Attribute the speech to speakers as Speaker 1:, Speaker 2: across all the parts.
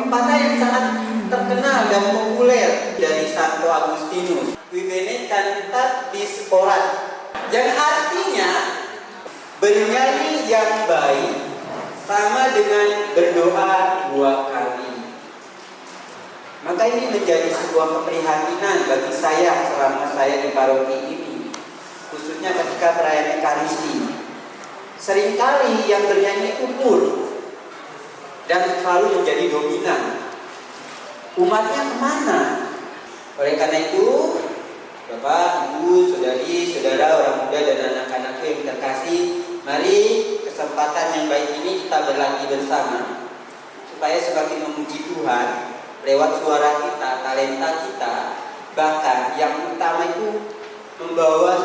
Speaker 1: pepatah yang sangat terkenal dan populer dari Santo Agustinus, Vivere cantat disporat, yang artinya bernyanyi yang baik sama dengan berdoa 2 kali. Maka ini menjadi sebuah keprihatinan bagi saya selama saya di paroki ini, khususnya ketika perayaan Ekaristi. Seringkali yang bernyanyi umur dan selalu menjadi dominan. Umatnya kemana? Oleh karena itu, Bapak, Ibu, Saudari, Saudara, orang muda dan anak-anakku yang terkasih, mari kesempatan yang baik ini kita berlatih bersama supaya semakin memuji Tuhan lewat suara kita, talenta kita, bahkan yang utama itu membawa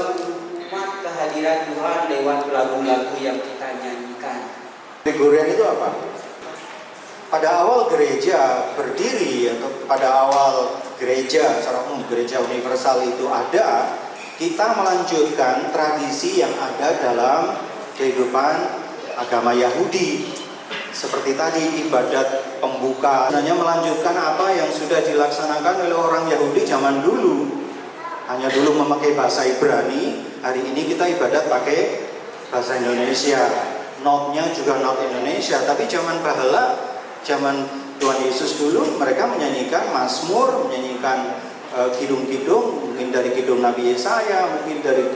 Speaker 1: umat kehadiran Tuhan lewat lagu-lagu yang kita nyanyikan.
Speaker 2: Gregorian itu apa? Pada awal gereja berdiri atau pada awal gereja secara umum, gereja universal itu ada, kita melanjutkan tradisi yang ada dalam kehidupan agama Yahudi. Seperti tadi ibadat pembuka, hanya melanjutkan apa yang sudah dilaksanakan oleh orang Yahudi zaman dulu. Hanya dulu memakai bahasa Ibrani, hari ini kita ibadat pakai bahasa Indonesia. Notnya juga not Indonesia, tapi zaman bahala, zaman Tuhan Yesus dulu mereka menyanyikan mazmur, menyanyikan kidung-kidung, mungkin dari kidung Nabi Yesaya, mungkin dari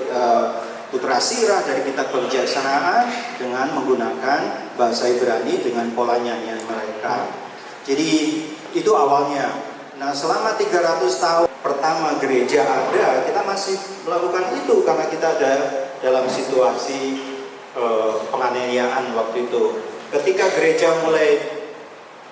Speaker 2: Putra Sirah, dari kitab kebijaksanaan dengan menggunakan bahasa Ibrani dengan pola nyanyian mereka. Jadi itu awalnya. Nah, selama 300 tahun pertama gereja ada, kita masih melakukan itu karena kita ada dalam situasi penganiayaan waktu itu. Ketika gereja mulai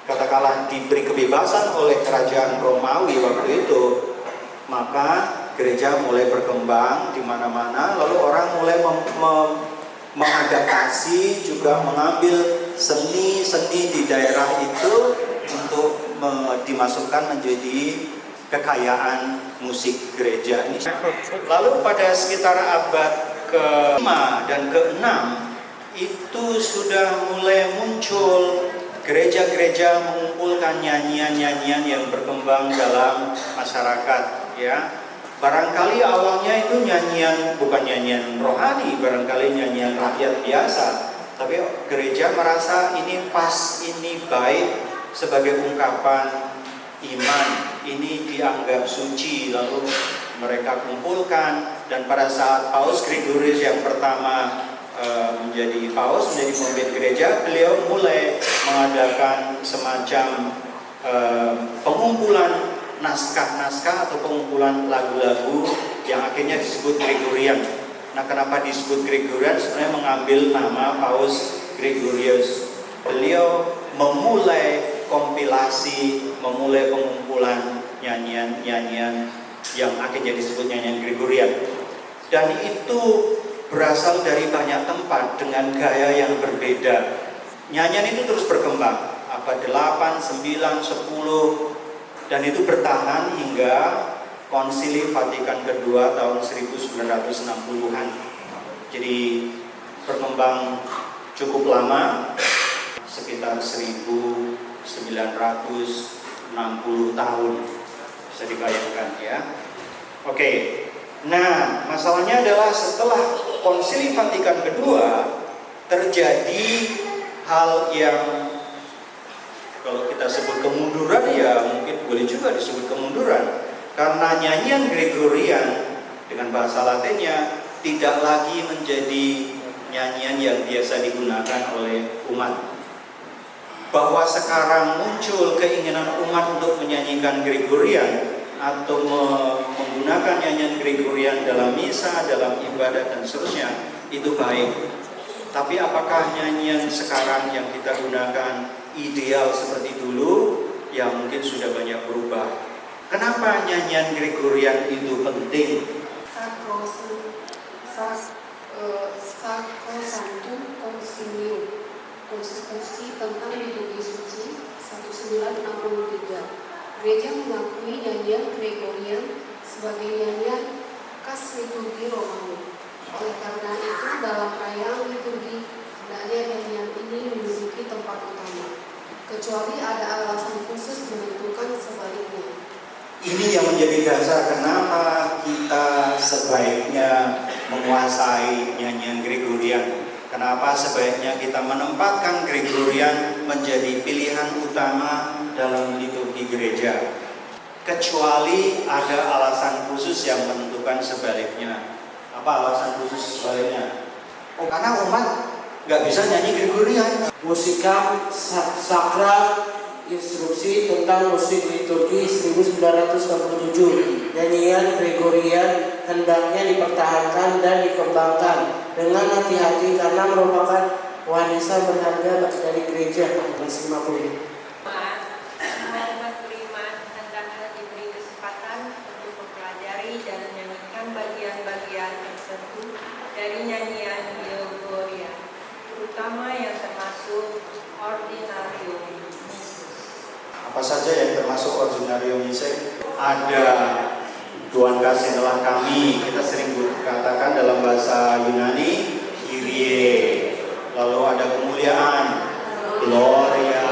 Speaker 2: katakanlah diberi kebebasan oleh kerajaan Romawi waktu itu, maka gereja mulai berkembang di mana-mana, lalu orang mulai mengadaptasi, juga mengambil seni-seni di daerah itu untuk dimasukkan menjadi kekayaan musik gereja ini. Lalu pada sekitar abad ke-5 dan ke-6 itu sudah mulai muncul gereja-gereja mengumpulkan nyanyian-nyanyian yang berkembang dalam masyarakat, ya. Barangkali awalnya itu nyanyian, bukan nyanyian rohani, barangkali nyanyian rakyat biasa. Tapi gereja merasa ini pas, ini baik sebagai ungkapan iman, ini dianggap suci, lalu mereka kumpulkan. Dan pada saat Paus Gregorius yang pertama menjadi paus, menjadi pemimpin gereja, beliau mulai mengadakan semacam pengumpulan naskah-naskah atau pengumpulan lagu-lagu yang akhirnya disebut Gregorian. Nah, kenapa disebut Gregorian? Sebenarnya mengambil nama Paus Gregorius. Beliau memulai kompilasi, memulai pengumpulan nyanyian-nyanyian yang akhirnya disebut nyanyian Gregorian. Dan itu berasal dari banyak tempat dengan gaya yang berbeda. Nyanyian itu terus berkembang. Abad 8, 9, 10, dan itu bertahan hingga Konsili Vatikan kedua tahun 1960-an. Jadi berkembang cukup lama, sekitar 1960 tahun, bisa dibayangkan ya. Oke, nah masalahnya adalah setelah Konsili Vatikan kedua terjadi hal yang kalau kita sebut kemunduran, ya mungkin boleh juga disebut kemunduran, karena nyanyian Gregorian dengan bahasa Latinnya tidak lagi menjadi nyanyian yang biasa digunakan oleh umat. Bahwa sekarang muncul keinginan umat untuk menyanyikan Gregorian atau menggunakan nyanyian Gregorian dalam misa, dalam ibadat dan seterusnya, itu baik. Tapi apakah nyanyian sekarang yang kita gunakan ideal seperti dulu? Ya mungkin sudah banyak berubah. Kenapa nyanyian Gregorian itu penting?
Speaker 3: Sacrosanctum Concilium, Konstitusi tentang liturgi suci 1963. Gereja mengakui nyanyian Gregorian sebagai nyanyian khas liturgi Romawi. Oleh karena itu dalam perayaan liturgi hendaknya nyanyian
Speaker 2: menjadi dasar kenapa kita sebaiknya menguasai nyanyian Gregorian. Kenapa sebaiknya kita menempatkan Gregorian menjadi pilihan utama dalam liturgi gereja. Kecuali ada alasan khusus yang menentukan sebaliknya. Apa alasan khusus sebaliknya? Oh, karena umat nggak bisa nyanyi Gregorian.
Speaker 4: Musikam sakral instruksi tentang musik liturgi 1967. Nyanyian Gregorian hendaknya dipertahankan dan dikembangkan dengan hati-hati karena merupakan warisan berharga dari gereja. Masih 50.
Speaker 5: Umat beriman hendaknya diberi kesempatan untuk mempelajari dan menyanyikan bagian-bagian tertentu dari nyanyian Gregorian, terutama yang termasuk ordinarium.
Speaker 2: Apa saja yang termasuk ordinarium missing? Ada Tuhan kasihlah kami, kita sering katakan dalam bahasa Yunani Kyrie. Lalu ada kemuliaan, Gloria.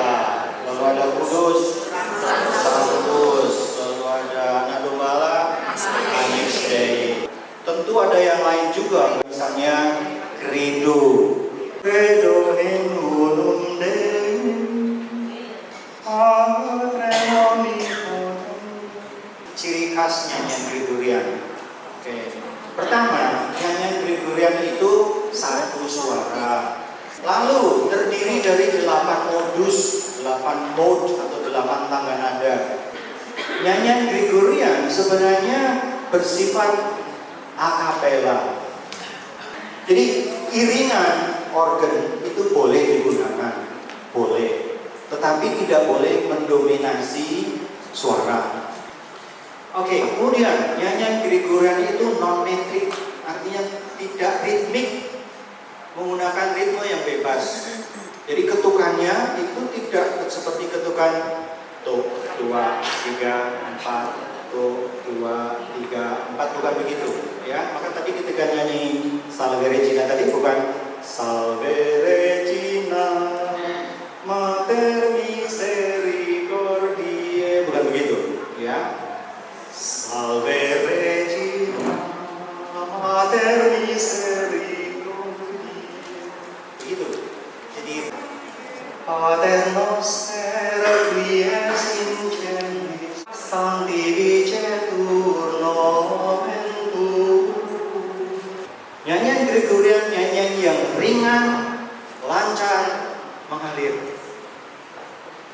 Speaker 2: Lalu ada kudus, Sanctus. Lalu ada anak domba, Agnus Dei. Tentu ada yang lain juga, misalnya Credo. Credo in unum Deum. Ciri khas nyanyian Gregorian. Oke. Pertama, nyanyian Gregorian itu satu suara. Lalu terdiri dari 8 modus, 8 mode atau 8 tangga nada. Nyanyian Gregorian sebenarnya bersifat a cappella. Jadi iringan organ itu boleh digunakan, boleh. Tetapi tidak boleh mendominasi suara. Oke, kemudian nyanyian Gregorian itu non-metrik, artinya tidak ritmik, menggunakan ritme yang bebas. Jadi ketukannya itu tidak seperti ketukan tuh 2, 3, 4, tuh 2, 3, 4, bukan begitu. Ya, maka tadi ketika nyanyi Salve Regina tadi bukan Salve Regina Mater misericordiae, bukan begitu, ya. Salve Regina Mater misericordiae, begitu. Jadi Pater noster qui es in celis sanctificetur nomen tuum. Nyanyian Gregorian nyanyian yang ringan, lancar, mengalir.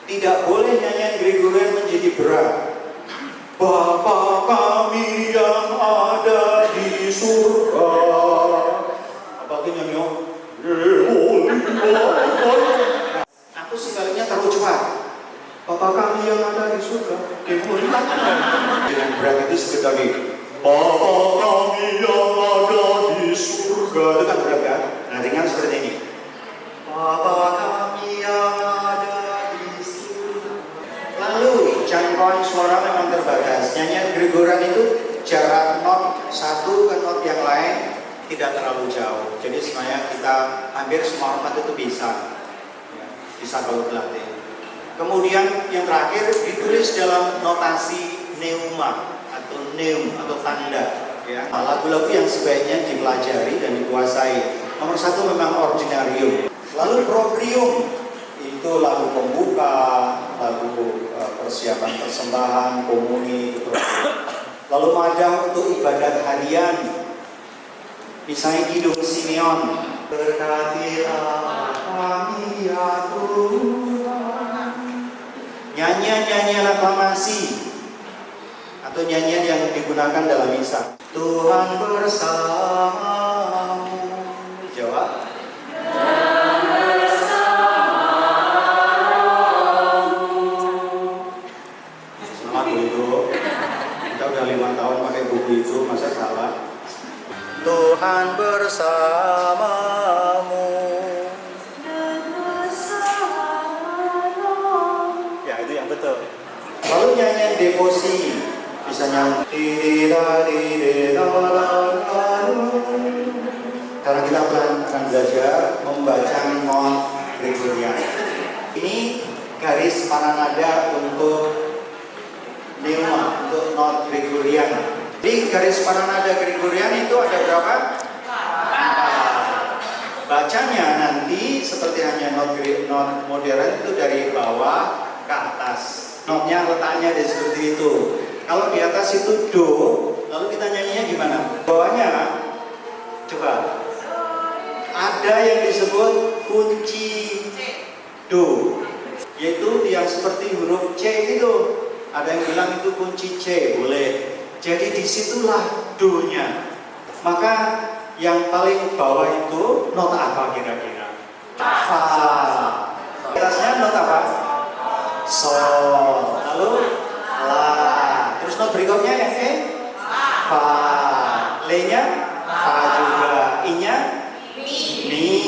Speaker 2: Tidak boleh nyanyian Gregorian menjadi berat. Bapa kami yang ada di surga. Apa itu nyanyi? Aku sebaliknya terlalu cepat. Bapa kami yang ada di surga. Dengan berat itu seperti lagi. Bapa kami yang ada di surga. Itu kan berat kan? Nah, ringan seperti ini. Bapa kami yang ada di surga. Lalu jangkauan suara memang terbatas. Nyanyian Gregorian itu jarak not satu ke not yang lain tidak terlalu jauh. Jadi sebenarnya kita hampir semua umat itu bisa, ya, bisa kalau dilatih. Kemudian yang terakhir ditulis dalam notasi neuma atau neum atau tanda. Ya, lagu-lagu yang sebaiknya dipelajari dan dikuasai. Nomor satu memang ordinarium. Lalu proprium, itu lagu pembuka, lagu persiapan persembahan, komuni, itu. Lalu madah untuk ibadat harian, misalnya Kidung Simeon, berkatilah kami ya Tuhan. Nyanyian-nyanyian aklamasi atau nyanyian yang digunakan dalam misa. Tuhan bersamamu. Jawab. Kita udah 5 tahun pakai buku itu, masa salah? Tuhan bersamamu. Ya, itu yang betul. Lalu nyanyian devosi, misalnya karena kita akan belajar membaca not Gregorian. Ini garis pananada untuk neuma untuk not Gregorian. Di garis paranada Gregorian itu ada berapa? Bacanya nanti seperti hanya not modern itu dari bawah ke atas. Notnya letaknya ada seperti itu. Kalau di atas itu do, lalu kita nyanyinya gimana? Bawahnya coba. Ada yang disebut kunci do, yaitu yang seperti huruf C itu. Ada yang bilang itu kunci C, boleh. Jadi disitulah do-nya. Maka yang paling bawah itu not apa kira-kira? Fa. Atasnya not apa? Sol. Lalu la. Terus not berikutnya yang E? Fa. Le-nya? Fa juga. I-nya? Mi.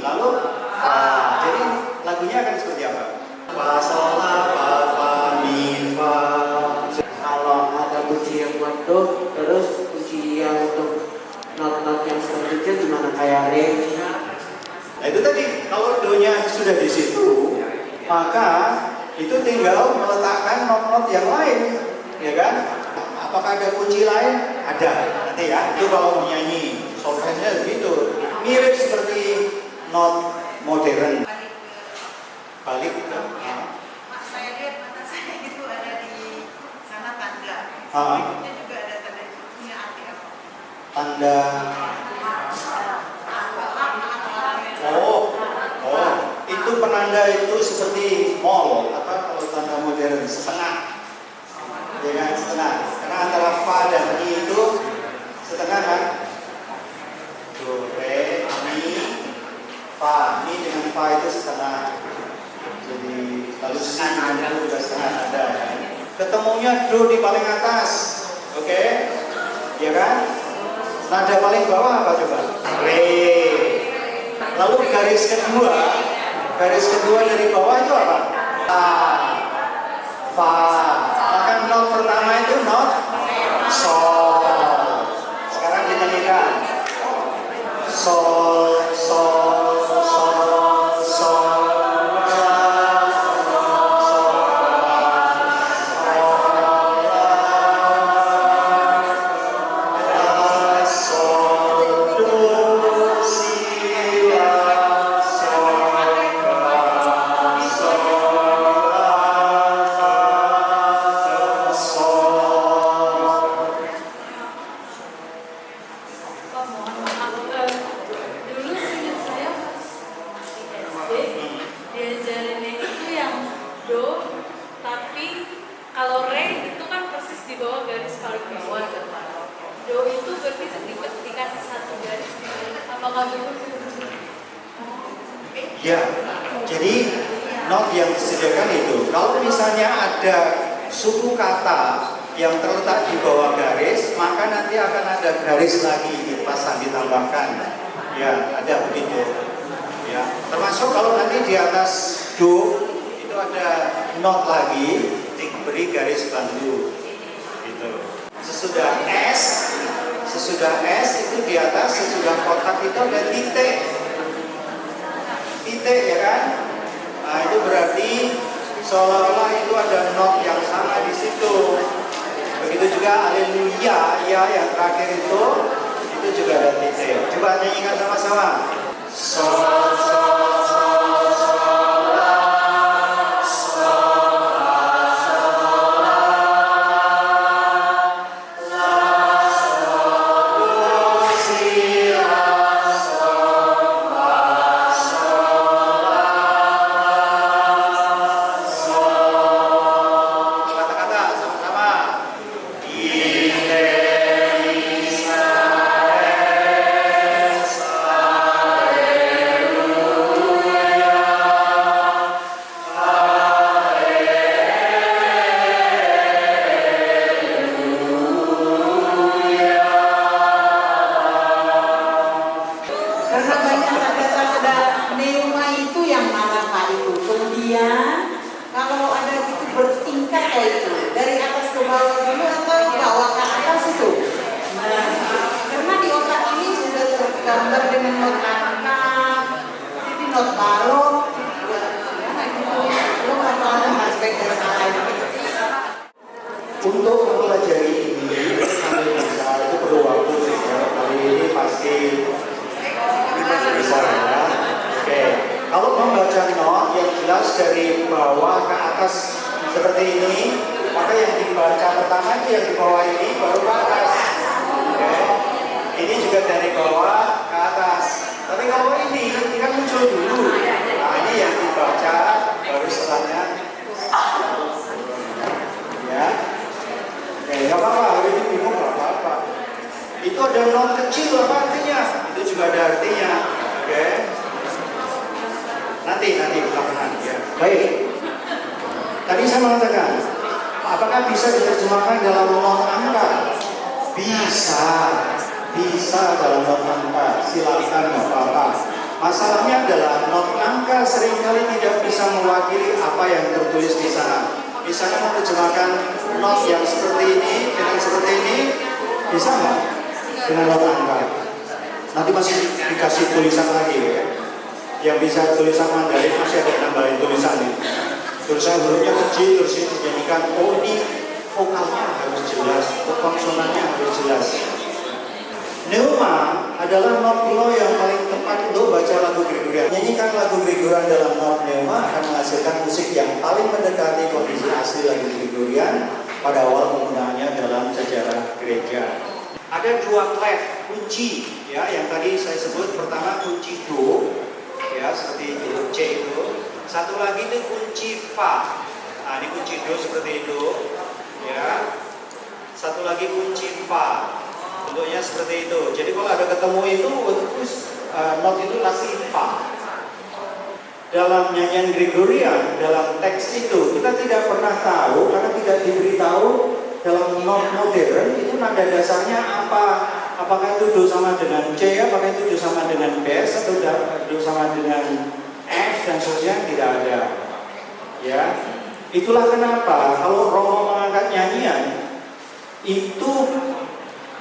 Speaker 2: Lalu fa. Jadi lagunya akan seperti apa? Fa, sol, la, fa, fa, mi, fa.
Speaker 4: Kalau ada kunci yang buat do, terus kunci yang untuk not-not yang selanjutnya gimana, kayak re?
Speaker 2: Nah itu tadi, kalau do-nya sudah di situ, maka itu tinggal meletakkan not-not yang lain, ya kan? Apakah ada kunci lain? Ada, nanti ya. Itu kalau menyanyi, solfege begitu. Mirip seperti not modern. Balik ke
Speaker 5: Mas, saya lihat mata saya itu ada di sana tanda.
Speaker 2: Ah.
Speaker 5: Berikutnya juga ada tanda itu punya arti apa?
Speaker 2: tanda. Itu penanda itu seperti mall atau kalau tanda modern setengah, ya kan, setengah. Karena antara fa dan mi itu setengah kan. Do, re, mi, fa. Mi dengan fa itu setengah. Jadi lalu si itu juga setengah ada. Ketemunya do di paling atas, oke? Ya kan? Nada paling bawah apa coba? Re. Lalu garis kedua dari bawah itu apa? Fa. Maka not pertama itu not sol. Sekarang kita lihat sol, sol, sol, sol, la, sol, la, sol, do, si, la, sol, la, sol, la, sol.
Speaker 3: Pak, mohon maaf. Dulu seingat saya pas SD diajarinnya itu yang do, tapi kalau re itu kan persis di bawah garis paling bawah. Do itu berarti dikasih satu garis. Apakah betul?
Speaker 2: Ya, jadi not yang disediakan itu. Kalau misalnya ada suku kata yang terletak di bawah garis, maka nanti akan ada garis lagi dipasang, ditambahkan. Ya, ada begitu. Ya, termasuk kalau nanti di atas do itu ada not lagi diberi garis bantu. Gitu. Sesudah S itu di atas, sesudah kotak itu ada titik. Titik ya kan? Nah itu berarti seolah-olah itu ada not yang sama di situ. Begitu juga haleluya ya yang terakhir itu juga ada titik. Coba nyanyikan sama-sama. Sol, sol, sol, sol, la, sol, la, sol, la, sol, do, si, la, sol, la, sol, la, sol. Kata-kata sama-sama.
Speaker 6: Karena banyak tanda-tanda neuma itu yang mana Pak itu. Kemudian kalau ada itu bertingkat kayak itu, dari atas ke bawah dulu atau bawah ke atas itu. Nah, karena di otak ini sudah tergambar dengan not angkat, jadi not balok, ya gitu. Lo nggak tahu ada mas baik dan salah gitu.
Speaker 2: Kalau membaca not yang jelas dari bawah ke atas seperti ini, maka yang dibaca pertama itu yang di bawah ini baru ke atas. Oke. Ini juga dari bawah ke atas. Tapi kalau ini kan muncul dulu. Nah, ini yang dibaca baru setelahnya. Ya. Oke, nggak apa-apa. Hari ini bingung nggak apa-apa. Itu ada not kecil apa artinya? Itu juga ada artinya. Oke. Nanti belakangan ya. Baik. Tadi saya mengatakan, apakah bisa diterjemahkan dalam not angka? Bisa dalam not angka. Silakan, nggak apa-apa. Masalahnya adalah not angka seringkali tidak bisa mewakili apa yang tertulis di sana. Misalnya menerjemahkan not yang seperti ini dengan seperti ini, bisa nggak? Dengan not angka. Nanti masih dikasih tulisan lagi ya. Yang bisa tulisan Mandarin masih ada nambahin tulisannya. Tulisan hurufnya kecil, terus itu dijadikan, oh ini vokalnya harus jelas, konsonannya harus jelas. Pneuma adalah not lo yang paling tepat untuk baca lagu Gregorian. Nyanyikan lagu Gregorian dalam not pneuma akan menghasilkan musik yang paling mendekati kondisi asli lagu Gregorian pada awal penggunaannya dalam sejarah gereja. Ada dua clef kunci ya yang tadi saya sebut. Pertama kunci do ya seperti huruf C itu. Satu lagi itu kunci fa. Nah ini kunci do seperti itu ya. Satu lagi kunci fa. Bentuknya seperti itu. Jadi kalau ada ketemu itu not itu pasti fa. Dalam nyanyian Gregorian, dalam teks itu kita tidak pernah tahu karena tidak diberitahu. Dalam not modern itu nada dasarnya apa? Apakah itu do sama dengan C, apakah itu do sama dengan bass atau do sama dengan F dan seterusnya, tidak ada. Ya, itulah kenapa kalau Romo mengangkat nyanyian itu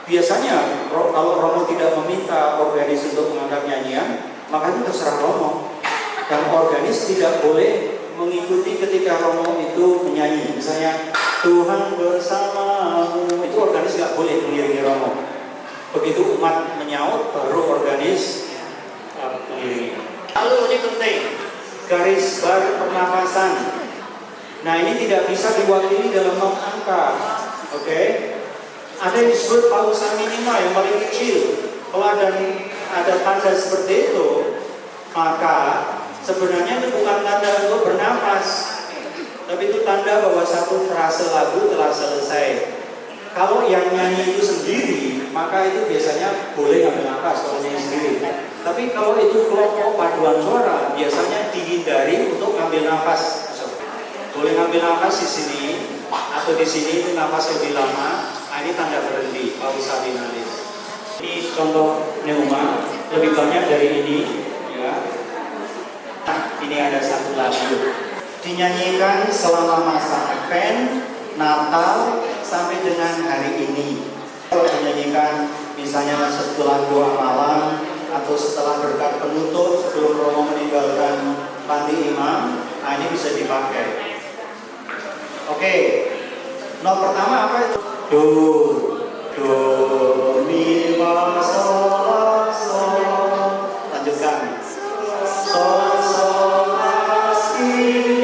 Speaker 2: biasanya kalau Romo tidak meminta organis untuk mengangkat nyanyian, maka itu terserah Romo. Dan organis tidak boleh mengikuti ketika Romo itu menyanyi. Misalnya Tuhan bersamamu, itu organis nggak boleh mengiringi Romo. Begitu umat menyaut, baru organis mengiringi. Lalu ini penting, garis bar pernafasan. Nah ini tidak bisa diwakili dalam not angka. Oke? Ada yang disebut pausa minima yang paling kecil. Kalau ada tanda seperti itu, maka sebenarnya itu bukan tanda untuk bernafas, tapi itu tanda bahwa satu frase lagu telah selesai. Kalau yang nyanyi itu sendiri, maka itu biasanya boleh ngambil nafas kalau nyanyi sendiri. Tapi kalau itu kelompok paduan suara, biasanya dihindari untuk ngambil nafas. Boleh ngambil nafas di sini atau di sini itu nafas lebih lama. Nah, ini tanda berhenti, pausa dinamis. Ini contoh pneuma, lebih banyak dari ini, ya. Nah, ini ada satu lagu dinyanyikan selama masa Advent, Natal sampai dengan hari ini. Kalau dinyanyikan misalnya setelah doa malam atau setelah berkat penutup sebelum Romo meninggalkan panti imam, nah ini bisa dipakai. Oke, not pertama apa itu? Do, mi, fa, sol, la, sol. Lanjutkan. Sol, sol, la, si,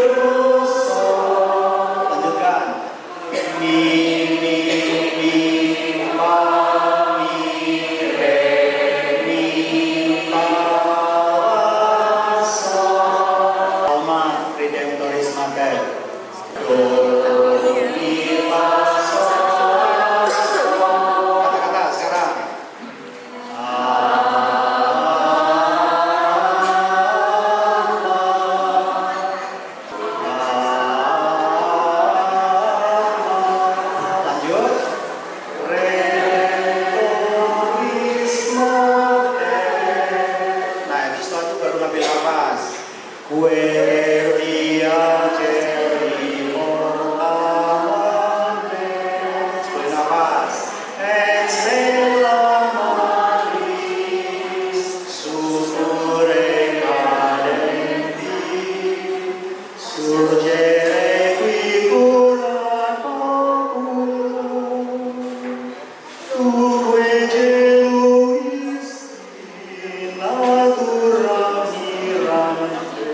Speaker 2: do, sol. Lanjutkan. Mi, fa, mi, re, mi, fa, la, sol. Alma Redemptoris Mater. Do, mi, fa, sol. Kata-kata sekarang. Lanjut. Re, do, mi, nah itu setelah itu baru ngambil nafas. Dia ceri mortalmente. Boleh nafas. Et stella maris supure cadenti surgere qui cura populum tuque geluisti natura mirante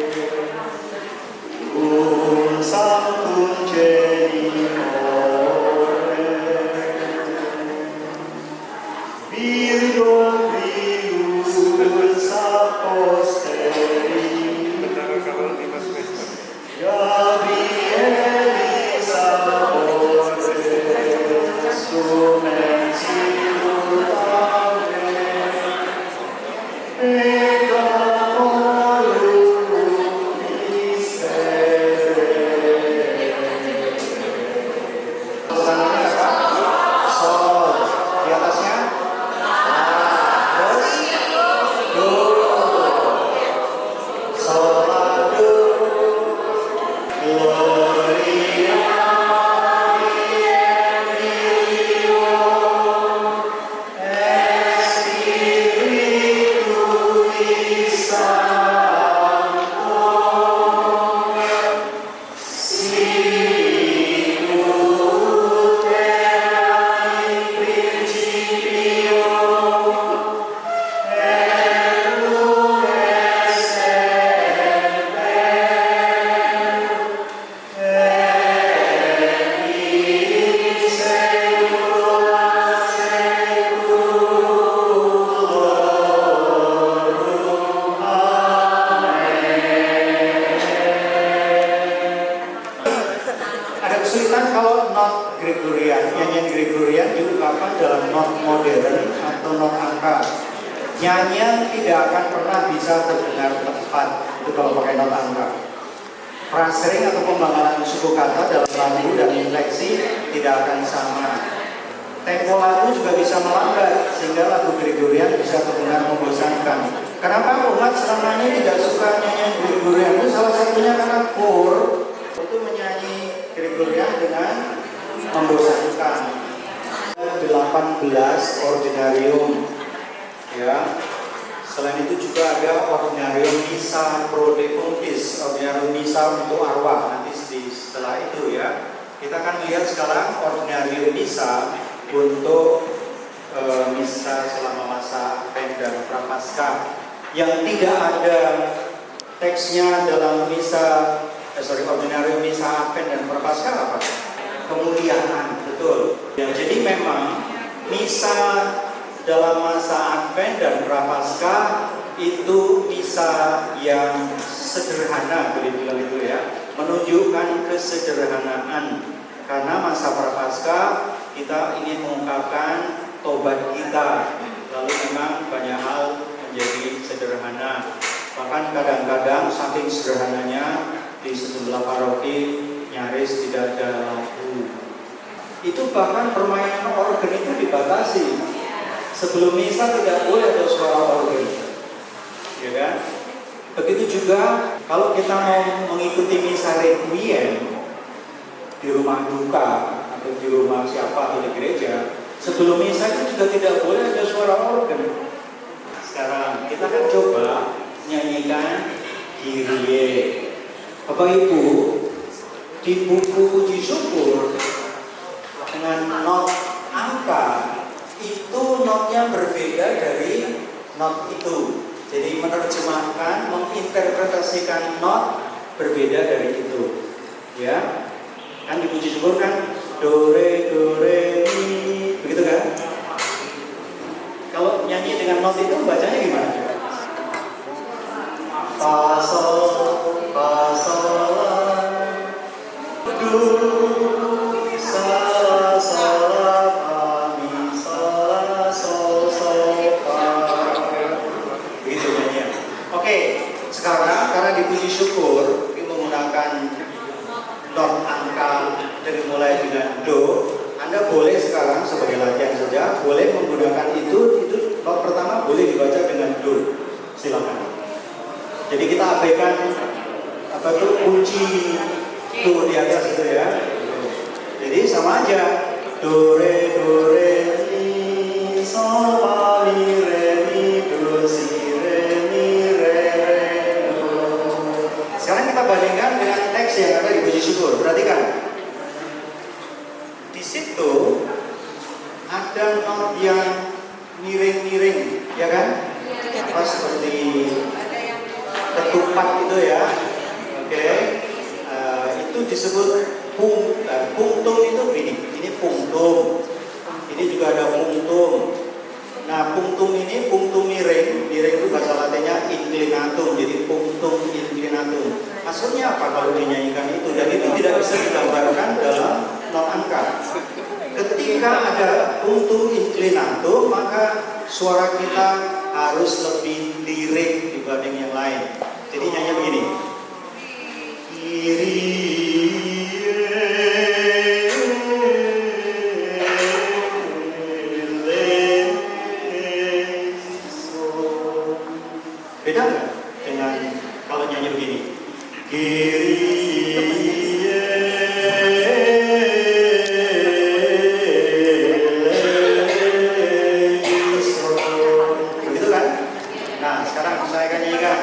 Speaker 2: nyanyian Gregorian diungkapkan dalam not modern atau not angka. Nyanyian tidak akan pernah bisa terdengar tepat itu kalau pakai not angka. Frasering atau pembangunan suku kata dalam lagu dan infleksi tidak akan sama. Tempo lagu juga bisa melambat sehingga lagu Gregorian bisa terdengar membosankan. Kenapa umat selama ini tidak suka nyanyian Gregorian? Itu salah satunya karena kor itu menyanyi Gregorian dengan membosankan. 18 ordinarium, ya. Selain itu juga ada ordinarium misa pro defuntis, ordinarium misa untuk arwah. Nanti setelah itu ya, kita akan lihat sekarang ordinarium misa untuk misa selama masa Advent dan Prapaskah yang tidak ada teksnya dalam ordinarium misa Advent dan Prapaskah apa? Kemuliaan, betul. Ya, jadi memang misa dalam masa Advent dan Prapaskah itu misa yang sederhana, boleh bilang itu ya, menunjukkan kesederhanaan. Karena masa Prapaskah kita ingin mengungkapkan tobat kita, lalu memang banyak hal menjadi sederhana. Bahkan kadang-kadang saking sederhananya di sejumlah paroki nyaris tidak ada lagu. Itu bahkan permainan organ itu dibatasi. Sebelum misa tidak boleh ada suara organ, ya kan? Begitu juga kalau kita mau mengikuti misa requiem di rumah duka atau di rumah siapa atau di gereja, sebelum misa itu juga tidak boleh ada suara organ. Sekarang kita akan coba nyanyikan Kyrie. Bapak Ibu, di buku puji syukur dengan not angka itu notnya berbeda dari not itu. Jadi menerjemahkan, menginterpretasikan not berbeda dari itu. Ya, kan di puji syukur kan do re mi, begitu kan? Kalau nyanyi dengan not itu bacanya gimana? Fa sol do sa fa mi sa sol fa. Begitu nyanyian. Oke, sekarang karena di puji syukur ini menggunakan not angka dari mulai dengan do, Anda boleh sekarang sebagai latihan saja boleh menggunakan itu not pertama boleh dibaca dengan do. Silakan. Jadi kita abaikan apa itu kunci do di atas itu ya. Jadi sama aja do re mi sol fa mi re mi do si re mi re do. Sekarang kita bandingkan dengan teks yang ada di puji syukur. Perhatikan. Di situ ada not yang miring-miring, ya kan? Pas seperti ketupat itu ya. Oke. Itu disebut punktum itu begini. Ini punktum. Ini juga ada punktum. Nah, punktum ini punktum miring. Miring itu bahasa latinnya inclinatum. Jadi punktum inclinatum. Maksudnya apa kalau dinyanyikan itu? Dan itu tidak bisa digambarkan dalam not angka. Ketika ada punktum inclinatum, maka suara kita harus lebih lirik dibanding yang lain. Jadi nyanyi begini. Beda nggak dengan kalau nyanyi begini? Begitu kan? Nah, sekarang saya akan nyanyikan.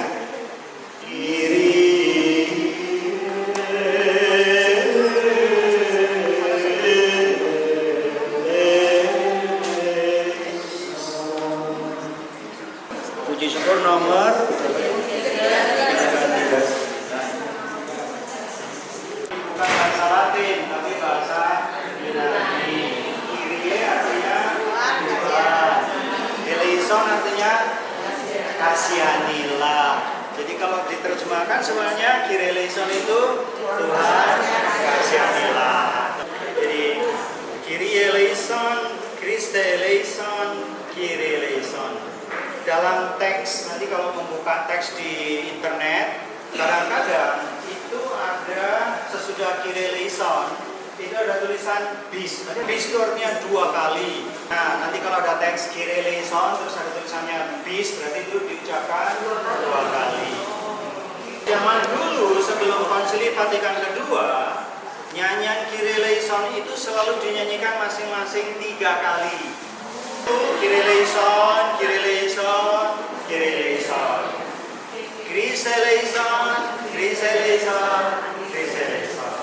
Speaker 2: Puji syukur nomor bukan bahasa Latin tapi bahasa Yunani. Kyrie artinya Tuhan, eleison artinya kasihanilah. Jadi kalau diterjemahkan semuanya Kyrie eleison itu Tuhan kasihanilah. Jadi Kyrie eleison, Christe eleison, Kyrie eleison. Dalam teks, nanti kalau membuka teks di internet, kadang-kadang itu ada sesudah Kyrie eleison, itu ada tulisan bis. Bis itu artinya 2 kali. Nah, nanti kalau ada teks Kyrie eleison, terus ada tulisannya bis, berarti itu diucapkan 2 kali. Zaman dulu sebelum Konsili Vatikan kedua, nyanyian Kyrie eleison itu selalu dinyanyikan masing-masing 3 kali. Kyrie eleison, Kyrie eleison, Kyrie eleison. Christe eleison, Christe eleison, Christe eleison.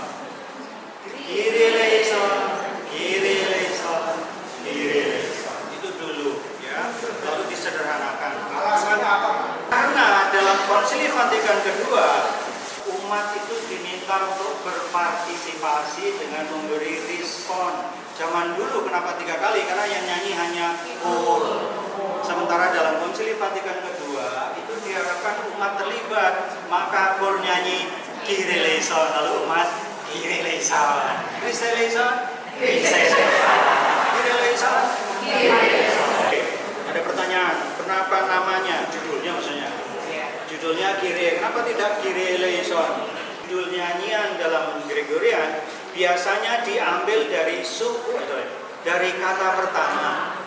Speaker 2: Kyrie eleison, Kyrie eleison, Kyrie eleison. Itu dulu ya, lalu disederhanakan. Alasannya apa? Karena dalam Konsili Vatikan kedua, umat itu diminta untuk berpartisipasi dengan memberi respon. Zaman dulu kenapa 3 kali? Karena yang nyanyi hanya kor. Sementara dalam Konsili Vatikan kedua itu diharapkan umat terlibat, maka kor nyanyi Kyrie eleison, lalu umat Kyrie eleison, Christe eleison, Christe eleison, Kyrie eleison, Kyrie eleison. Oke, ada pertanyaan, kenapa namanya, judulnya maksudnya? Judulnya Kyrie, kenapa tidak Kyrie eleison? Judul nyanyian dalam Gregorian biasanya diambil dari dari kata pertama.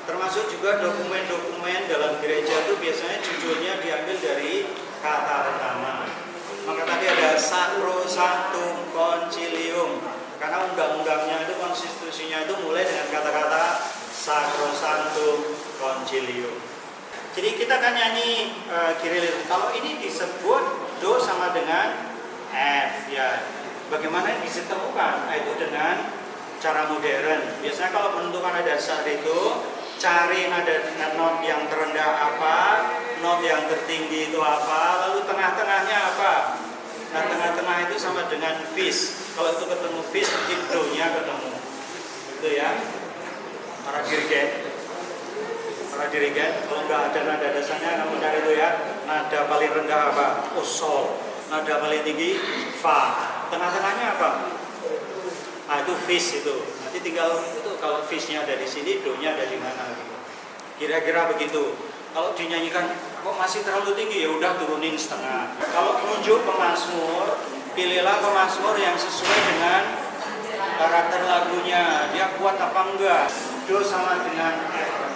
Speaker 2: Termasuk juga dokumen-dokumen dalam gereja itu biasanya judulnya diambil dari kata pertama. Maka tadi ada Sacrosanctum Concilium, karena undang-undangnya itu, konstitusinya itu mulai dengan kata-kata Sacrosanctum Concilium. Jadi kita kan nyanyi Kyrie. Kalau ini disebut do sama dengan F, ya. Bagaimana ditemukan? Itu dengan cara modern. Biasanya kalau menentukan nada dasar itu cari nada not yang terendah apa, not yang tertinggi itu apa, lalu tengah-tengahnya apa. Nah, tengah-tengah itu sama dengan fis. Kalau itu ketemu fis, mungkin do-nya ketemu. Itu ya. Para dirigen, kalau nggak ada nada dasarnya, kamu cari itu ya. Nada paling rendah apa? Sol. Nada paling tinggi fa. Tengah-tengahnya apa? Nah, itu fis itu. Nanti tinggal itu kalau fisnya ada di sini, do-nya ada di mana gitu. Kira-kira begitu. Kalau dinyanyikan kok masih terlalu tinggi, ya udah turunin setengah. Kalau menunjuk pemazmur, pilihlah pemazmur yang sesuai dengan karakter lagunya. Dia kuat apa enggak? Do sama dengan F.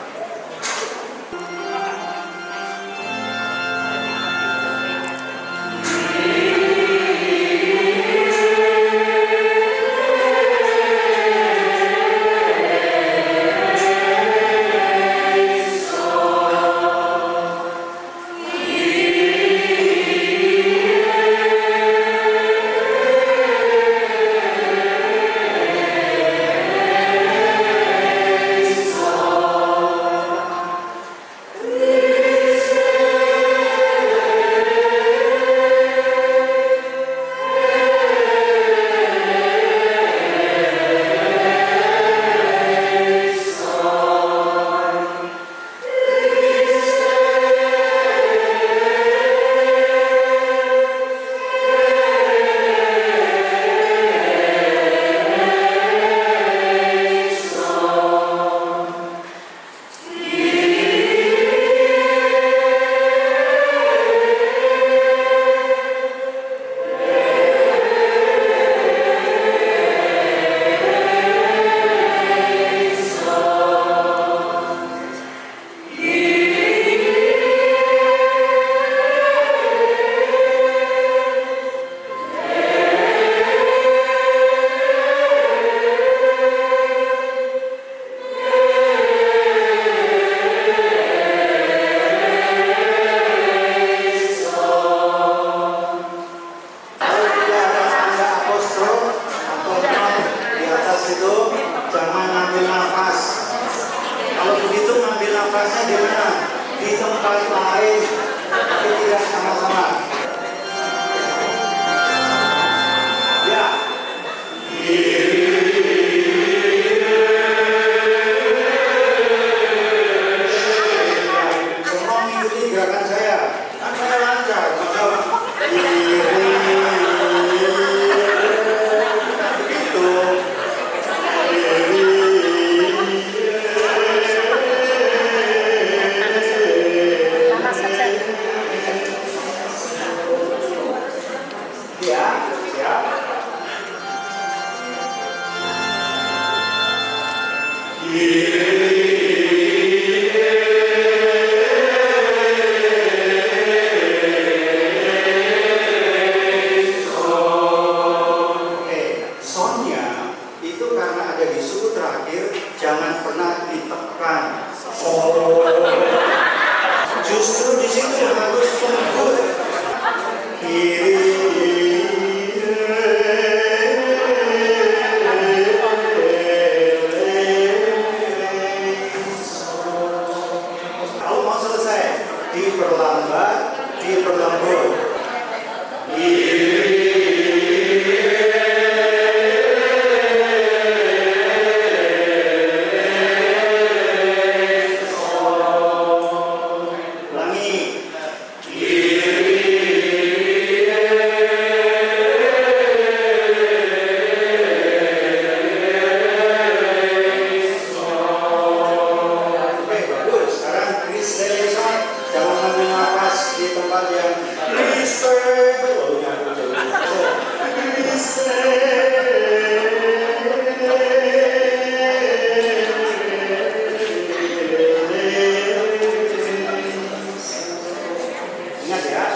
Speaker 2: Ingat ya.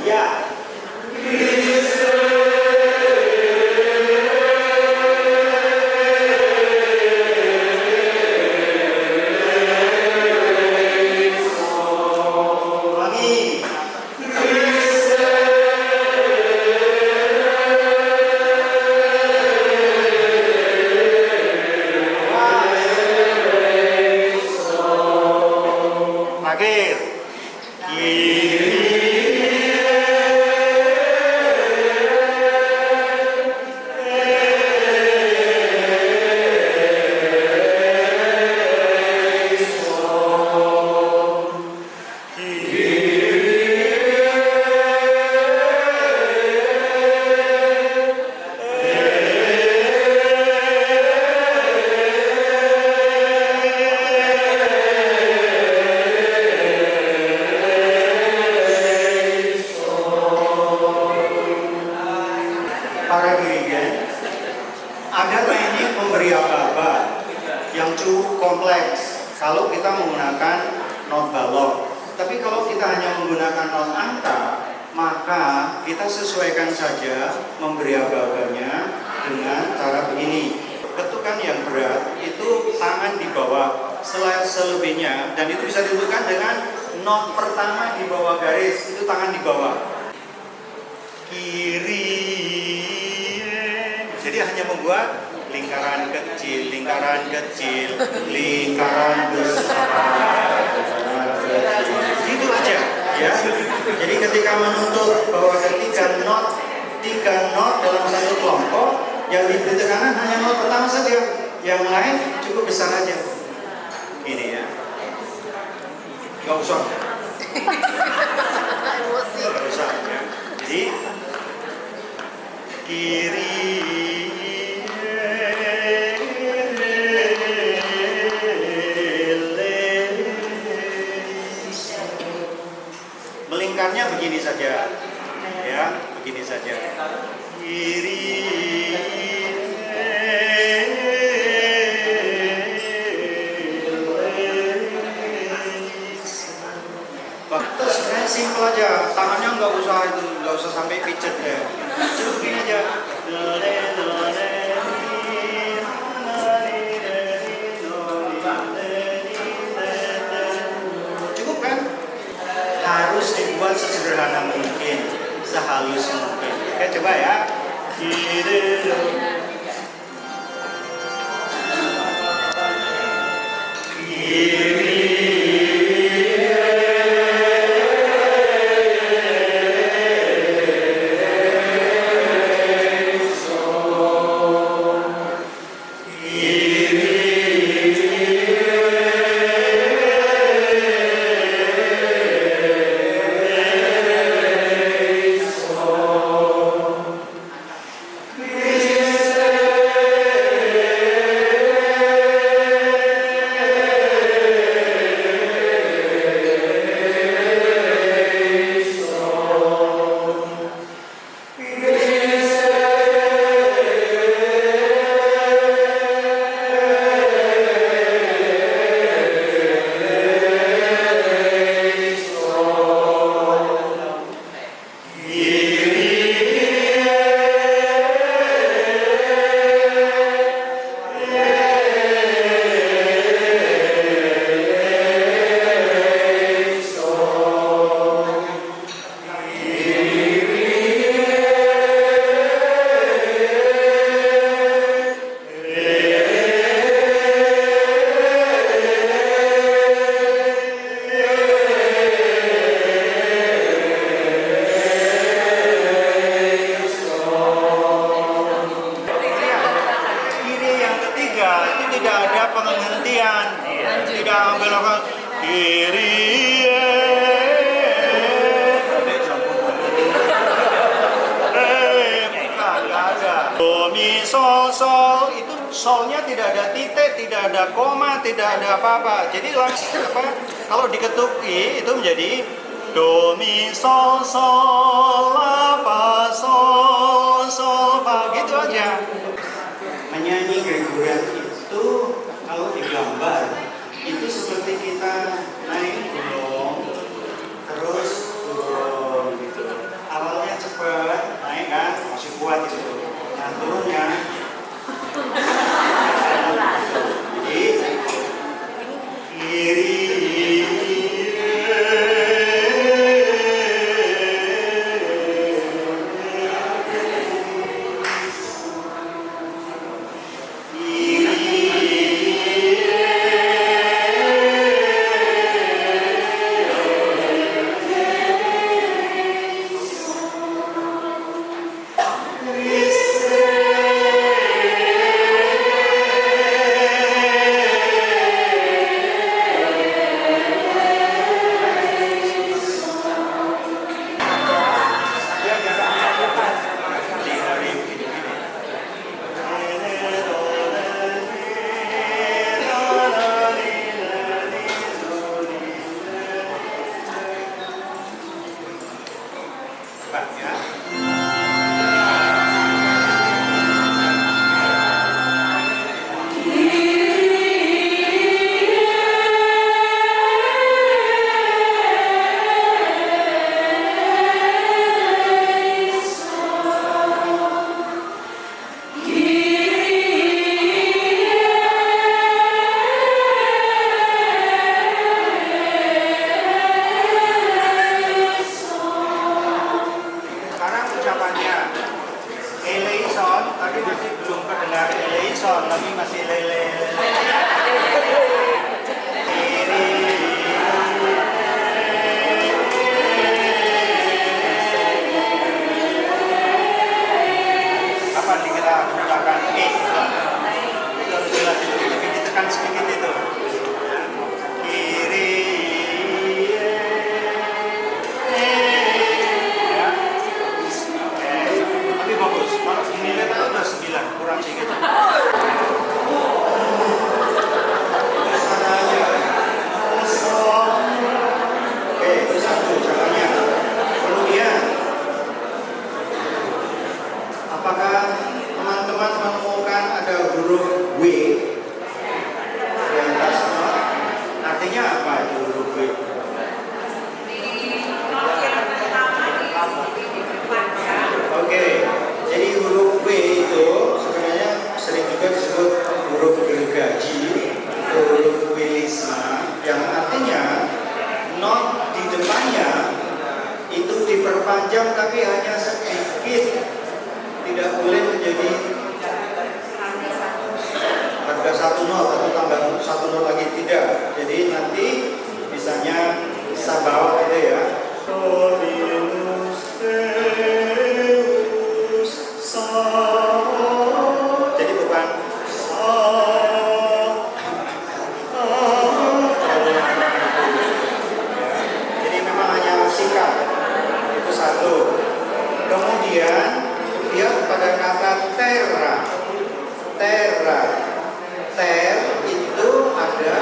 Speaker 2: Ya. Ulangi. Akhir. Para dirigen, ada teknik memberi aba-aba yang cukup kompleks kalau kita menggunakan not balok. Tapi kalau kita hanya menggunakan not angka, maka kita sesuaikan saja memberi aba-abanya dengan cara begini. Ketukan yang berat itu tangan di bawah, selebihnya, dan itu bisa ditentukan dengan not pertama di bawah garis, itu tangan di bawah. Kiri. Jadi hanya membuat lingkaran kecil, lingkaran kecil, lingkaran besar. Gitu aja, ya. Jadi ketika menuntut bahwa ada tiga not dalam satu kelompok, yang diberi tekanan hanya not pertama saja, yang lain cukup besar aja. Ini ya. Gak usah. Gak usah. Ya. Jadi kiri. Melingkarnya begini saja, ya, begini saja. Kiri. Terus sebenarnya simpel aja, tangannya nggak usah sampai pijet ya. Cukup begini aja. Cukup kan? Harus dibuat sesederhana mungkin, sehalus mungkin. Oke, coba ya. Sol itu solnya tidak ada titik, tidak ada koma, tidak ada apa-apa. Jadi langsung kalau diketuk I itu menjadi do mi sol sol la fa sol sol fa, gitu aja. Menyanyi Gregorian itu kalau digambar itu seperti kita naik gunung terus turun gitu. Awalnya cepat, naik kan masih kuat gitu. Nah turunnya jadi kiri diperpanjang tapi hanya sedikit, tidak boleh menjadi harga satu not atau tambah satu not lagi, tidak. Jadi nanti misalnya bisa bawa gitu ya. Jadi bukan jadi memang hanya singkat. Itu satu. Kemudian dia pada kata terra. Terra. Ter itu ada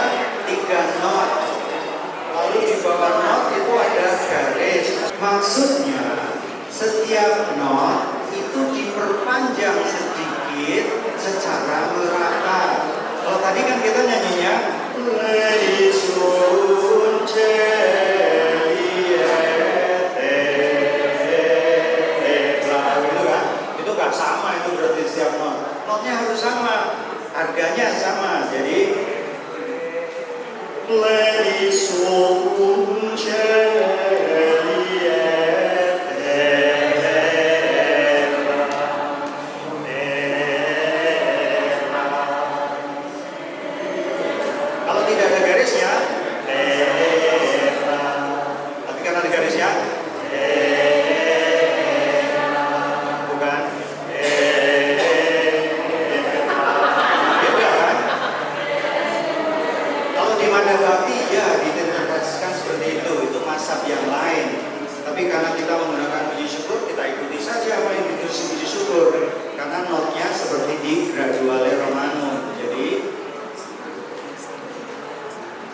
Speaker 2: 3 not. Lalu di bawah not itu ada garis. Maksudnya setiap not itu diperpanjang sedikit secara merata. Kalau tadi kan kita nyanyinya itu gak sama, itu berarti setiap not. Notnya harus sama, harganya sama. Jadi kalau tidak ada garisnya, tapi karena ada garisnya, bukan, beda kan? Kalau di Madhavapi ya diinterpretasikan seperti itu mazhab yang lain. Tapi karena kita menggunakan puji syukur, kita ikuti saja apa yang ditulis puji syukur, karena notnya seperti di Graduale Romano. Jadi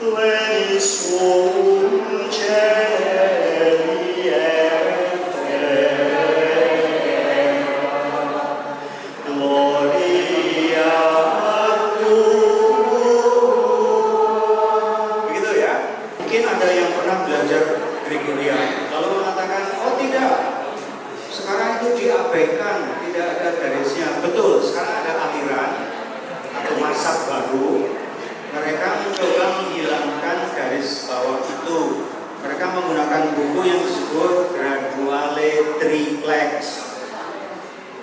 Speaker 2: Let baru, mereka mencoba menghilangkan garis bawah itu. Mereka menggunakan buku yang disebut Graduale Triplex.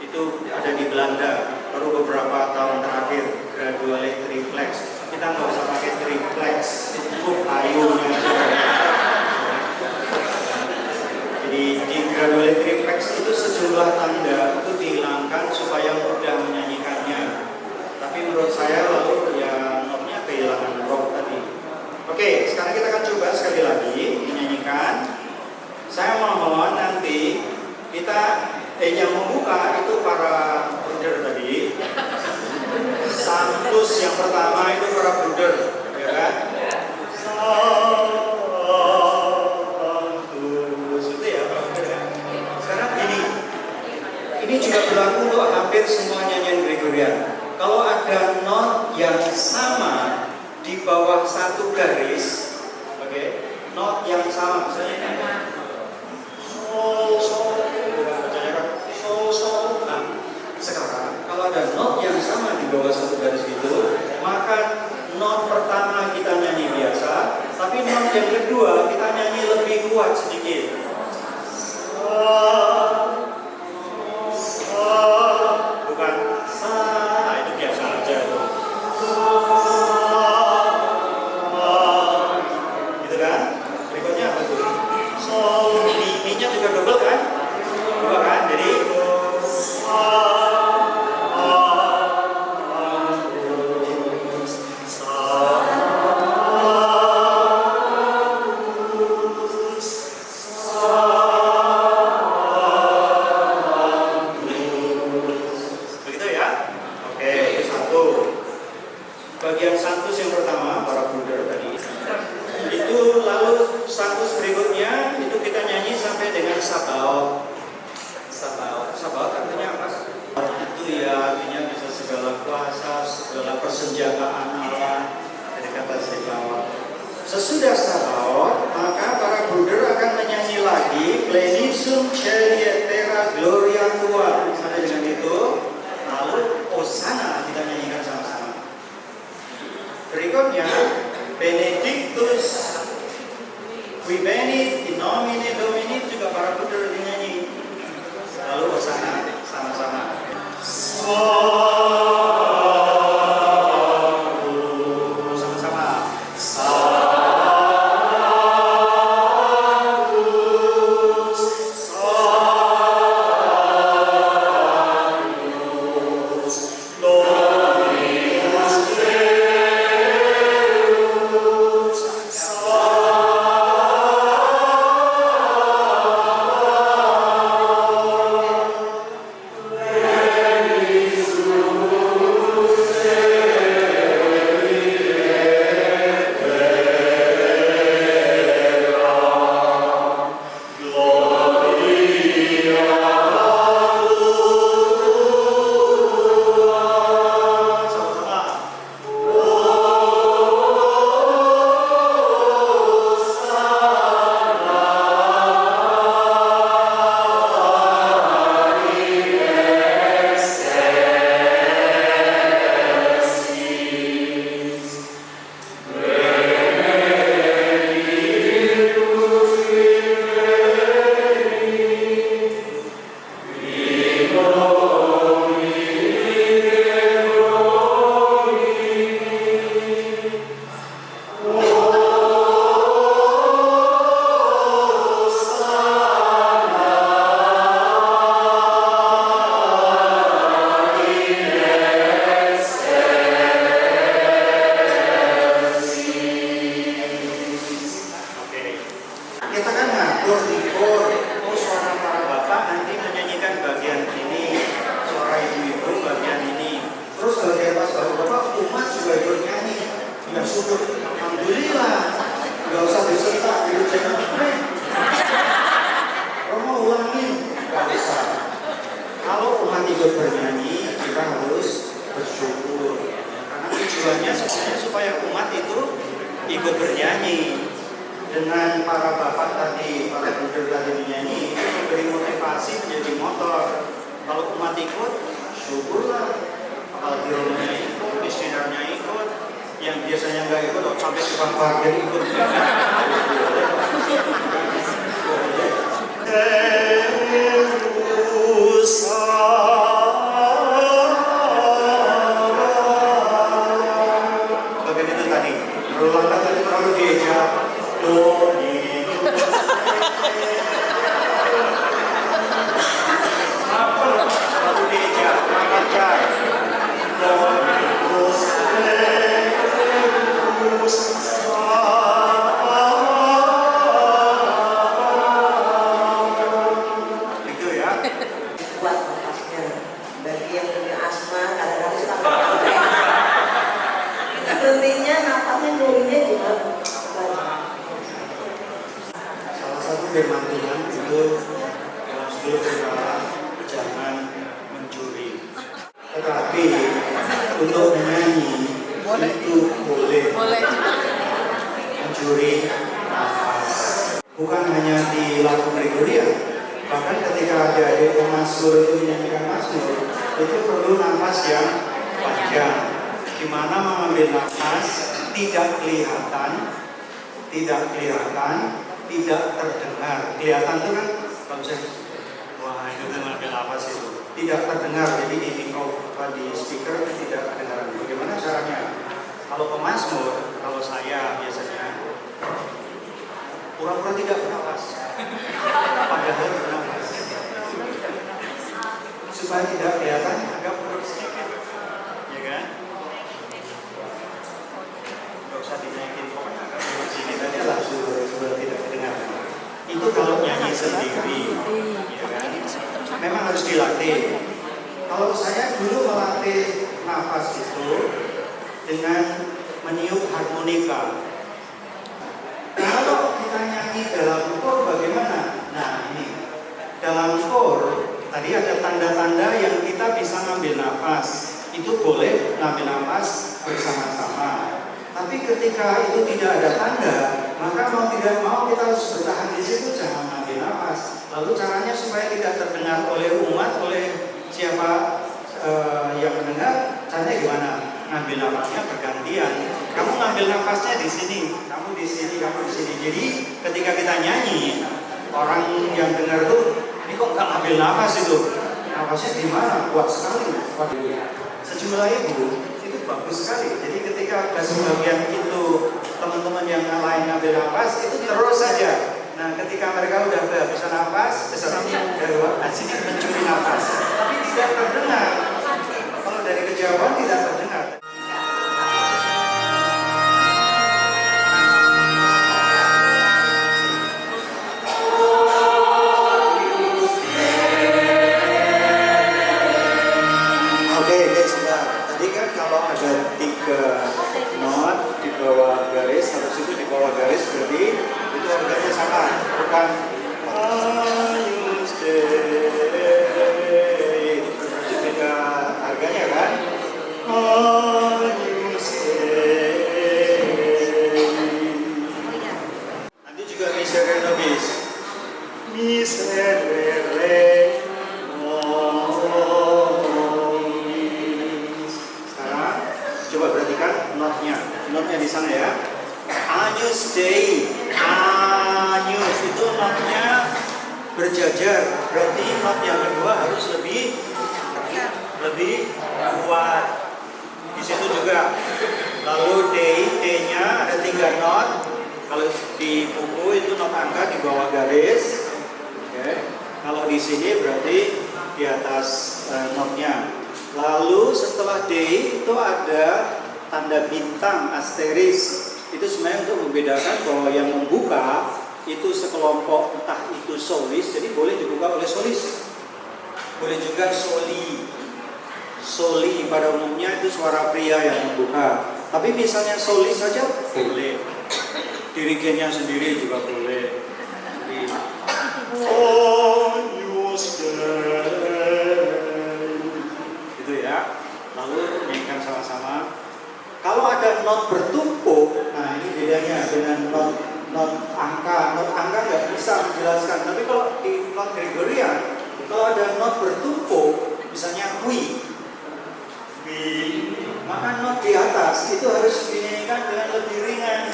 Speaker 2: Itu ada di Belanda baru beberapa tahun terakhir. Graduale Triplex. Kita nggak usah pakai triplex, itu kayunya aja. Jadi di Graduale Triplex itu sejumlah tanda itu dihilangkan supaya mudah menyanyikannya. Tapi menurut saya lalu ya notnya kehilangan roh tadi. Oke, sekarang kita akan coba sekali lagi menyanyikan. Saya mohon nanti kita yang membuka itu para bruder tadi. Santus yang pertama itu para bruder, ya kan? Santus itu ya, Pak. Sekarang ini juga berlaku untuk hampir semua nyanyian Gregorian. Kalau ada not yang sama di bawah satu garis, oke, not yang sama, misalnya ini sol, bacanya kan sol. Nah, sekarang kalau ada not yang sama di bawah satu garis itu, maka not pertama kita nyanyi biasa, tapi not yang kedua kita nyanyi lebih kuat sedikit. Bukan sa, nah itu biasa aja tuh. Gitu kan? Berikutnya apa tuh? Sol, mi-nya juga double kan? Dua kan? Jadi bagian santus yang pertama para bruder tadi itu, lalu santus berikutnya itu kita nyanyi sampai dengan sabaoth. Sabaoth artinya apa? Itu ya artinya bisa segala kuasa, segala persenjataan Allah, dari kata sabaoth. Sesudah sabaoth maka para bruder akan menyanyi lagi Plenissum Celia Terra Gloria Tua sampai dengan itu, lalu Hosanna kita nyanyikan sama-sama. Berikutnya, Benedictus qui venit in nomine Domini juga para bruder dinyanyi. Lalu Hosanna sama-sama. Sama-sama. Tujuannya sebenarnya supaya umat itu ikut bernyanyi. Dengan para bapak tadi, para bruder tadi menyanyi, itu memberi motivasi menjadi motor. Kalau umat ikut, syukurlah. Apalagi rombongan ikut, komisionernya ikut, yang biasanya nggak ikut, sampai tukang parkir ikut. Bagian itu tadi, berulang tadi terlalu gereja. Lalu gereja, makan itu ya.
Speaker 7: Buat nafasnya. Bagi yang punya asma kadang-kadang suka nggak berhentinya nafasnya nuruninnya gimana?
Speaker 2: Salah satu firman Tuhan itu dalam 10 perkara jangan mencuri. Tetapi untuk menyanyi itu boleh. Mencuri nafas. Bukan hanya di lagu Gregorian, bahkan ketika ada Mazmur itu menyanyikan Mazmur, itu perlu nafas yang panjang, di mana mengambil nafas tidak kelihatan, tidak terdengar. Kelihatan itu kan kalau saya, wah itu mengambil nafas itu tidak terdengar, jadi di mikrofon di speaker tidak kedengaran. Bagaimana caranya? Kalau pemazmur, kalau saya biasanya pura-pura tidak bernafas, padahal bernafas, supaya tidak kelihatan agak perut sedikit, ya kan? Gak usah dinaikin, pokoknya agak perut sedikit aja lah supaya tidak kedengaran. Itu kalau nyanyi sendiri, ya kan? Memang harus dilatih. Kalau saya dulu melatih nafas itu dengan meniup harmonika. Kalau kita nyanyi dalam kor bagaimana? Nah ini, dalam kor tadi ada tanda-tanda yang kita bisa ngambil nafas. Itu boleh ngambil nafas bersama-sama. Tapi ketika itu tidak ada tanda, maka mau tidak mau kita harus bertahan di situ, jangan ngambil nafas. Lalu caranya supaya tidak terdengar oleh umat, oleh siapa yang mendengar, caranya gimana? Ngambil nafasnya bergantian. Kamu ngambil nafasnya di sini, kamu di sini, kamu di sini. Jadi ketika kita nyanyi, orang yang dengar tuh, ini kok nggak ngambil nafas itu? Nafasnya di mana? Kuat sekali. Sejumlah ibu itu bagus sekali. Jadi ketika ada sebagian itu teman-teman yang lain ngambil nafas, itu terus saja. Nah, ketika mereka udah kehabisan nafas, sini mencuri nafas, tapi tidak terdengar. Kalau dari kejauhan tidak terdengar. Oke, guys, nah, tadi kan kalau ada 3 not di bawah garis, harus itu di bawah garis berarti itu harganya sama, bukan itu berarti beda harganya kan? Nanti juga miserere nobis, miserere nobis. Sekarang coba perhatikan notnya di sana ya. Agnus Dei, Agnus itu notnya berjajar, berarti not yang kedua harus lebih kuat. Di situ juga. Lalu D-nya ada 3 not. Kalau di buku itu not angka di bawah garis. Oke. Kalau di sini berarti di atas notnya. Lalu setelah D itu ada tanda bintang asteris. Itu sebenarnya untuk membedakan bahwa yang membuka itu sekelompok, entah itu solis, jadi boleh dibuka oleh solis, boleh juga soli. Soli pada umumnya itu suara pria yang membuka, tapi misalnya solis saja boleh, dirigennya sendiri juga boleh. Jadi, gitu ya. Lalu nyanyikan sama-sama. Kalau ada not bertumpuk, nah ini bedanya dengan not angka. Not angka nggak bisa menjelaskan. Tapi kalau di not Gregorian, kalau ada not bertumpuk, misalnya wi, maka not di atas itu harus dinyanyikan dengan lebih ringan.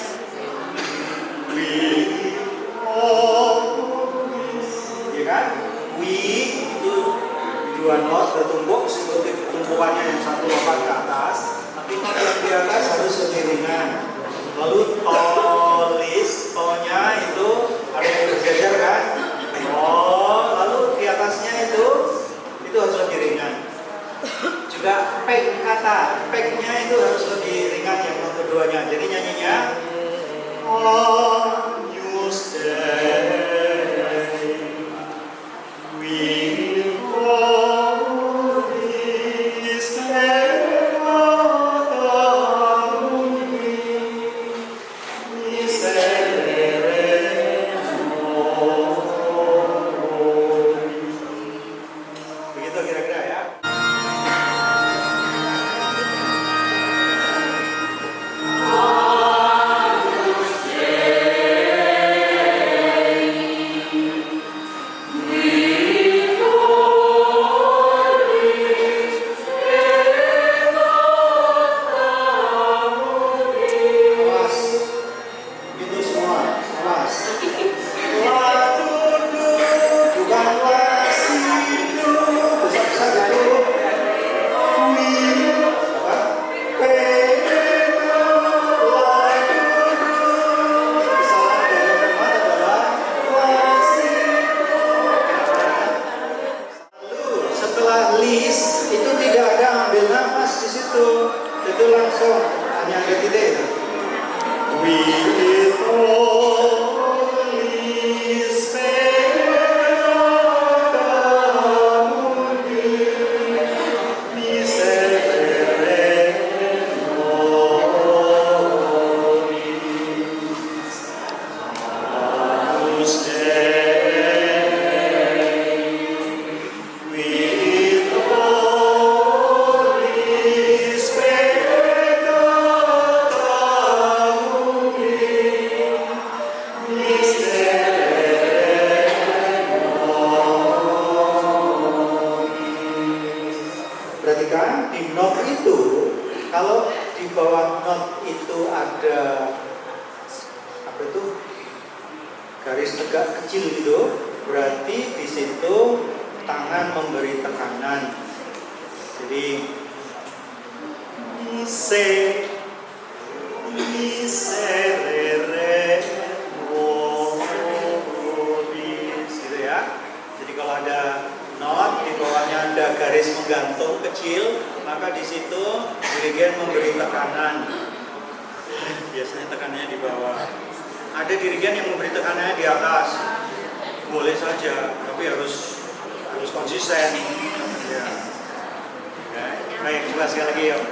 Speaker 2: We always, ya kan? We itu dua not bertumpuk seperti tumpukannya yang satu lompat ke atas, tapi not yang di atas harus lebih ringan. Lalu tolis, to-nya itu ada yang berjajar kan? Lalu di atasnya itu harus lebih ringan. Juga peg kata, peg-nya itu harus lebih ringan yang not keduanya. Jadi nyanyinya on you stay, we always stay. Begitu kira-kira ya. List itu tidak ada ambil nafas di situ, itu langsung hanya ada titik. We always perhatikan di not itu, kalau di bawah not itu ada apa itu garis tegak kecil gitu, berarti di situ tangan memberi tekanan. Jadi re re gitu ya. Jadi kalau ada not di bawahnya ada garis menggantung kecil, maka di situ dirigen memberi tekanan. Biasanya tekanannya di bawah. Ada dirigen yang memberi tekanannya di atas. Boleh saja, tapi harus konsisten. Ya. Baik, coba sekali lagi yuk.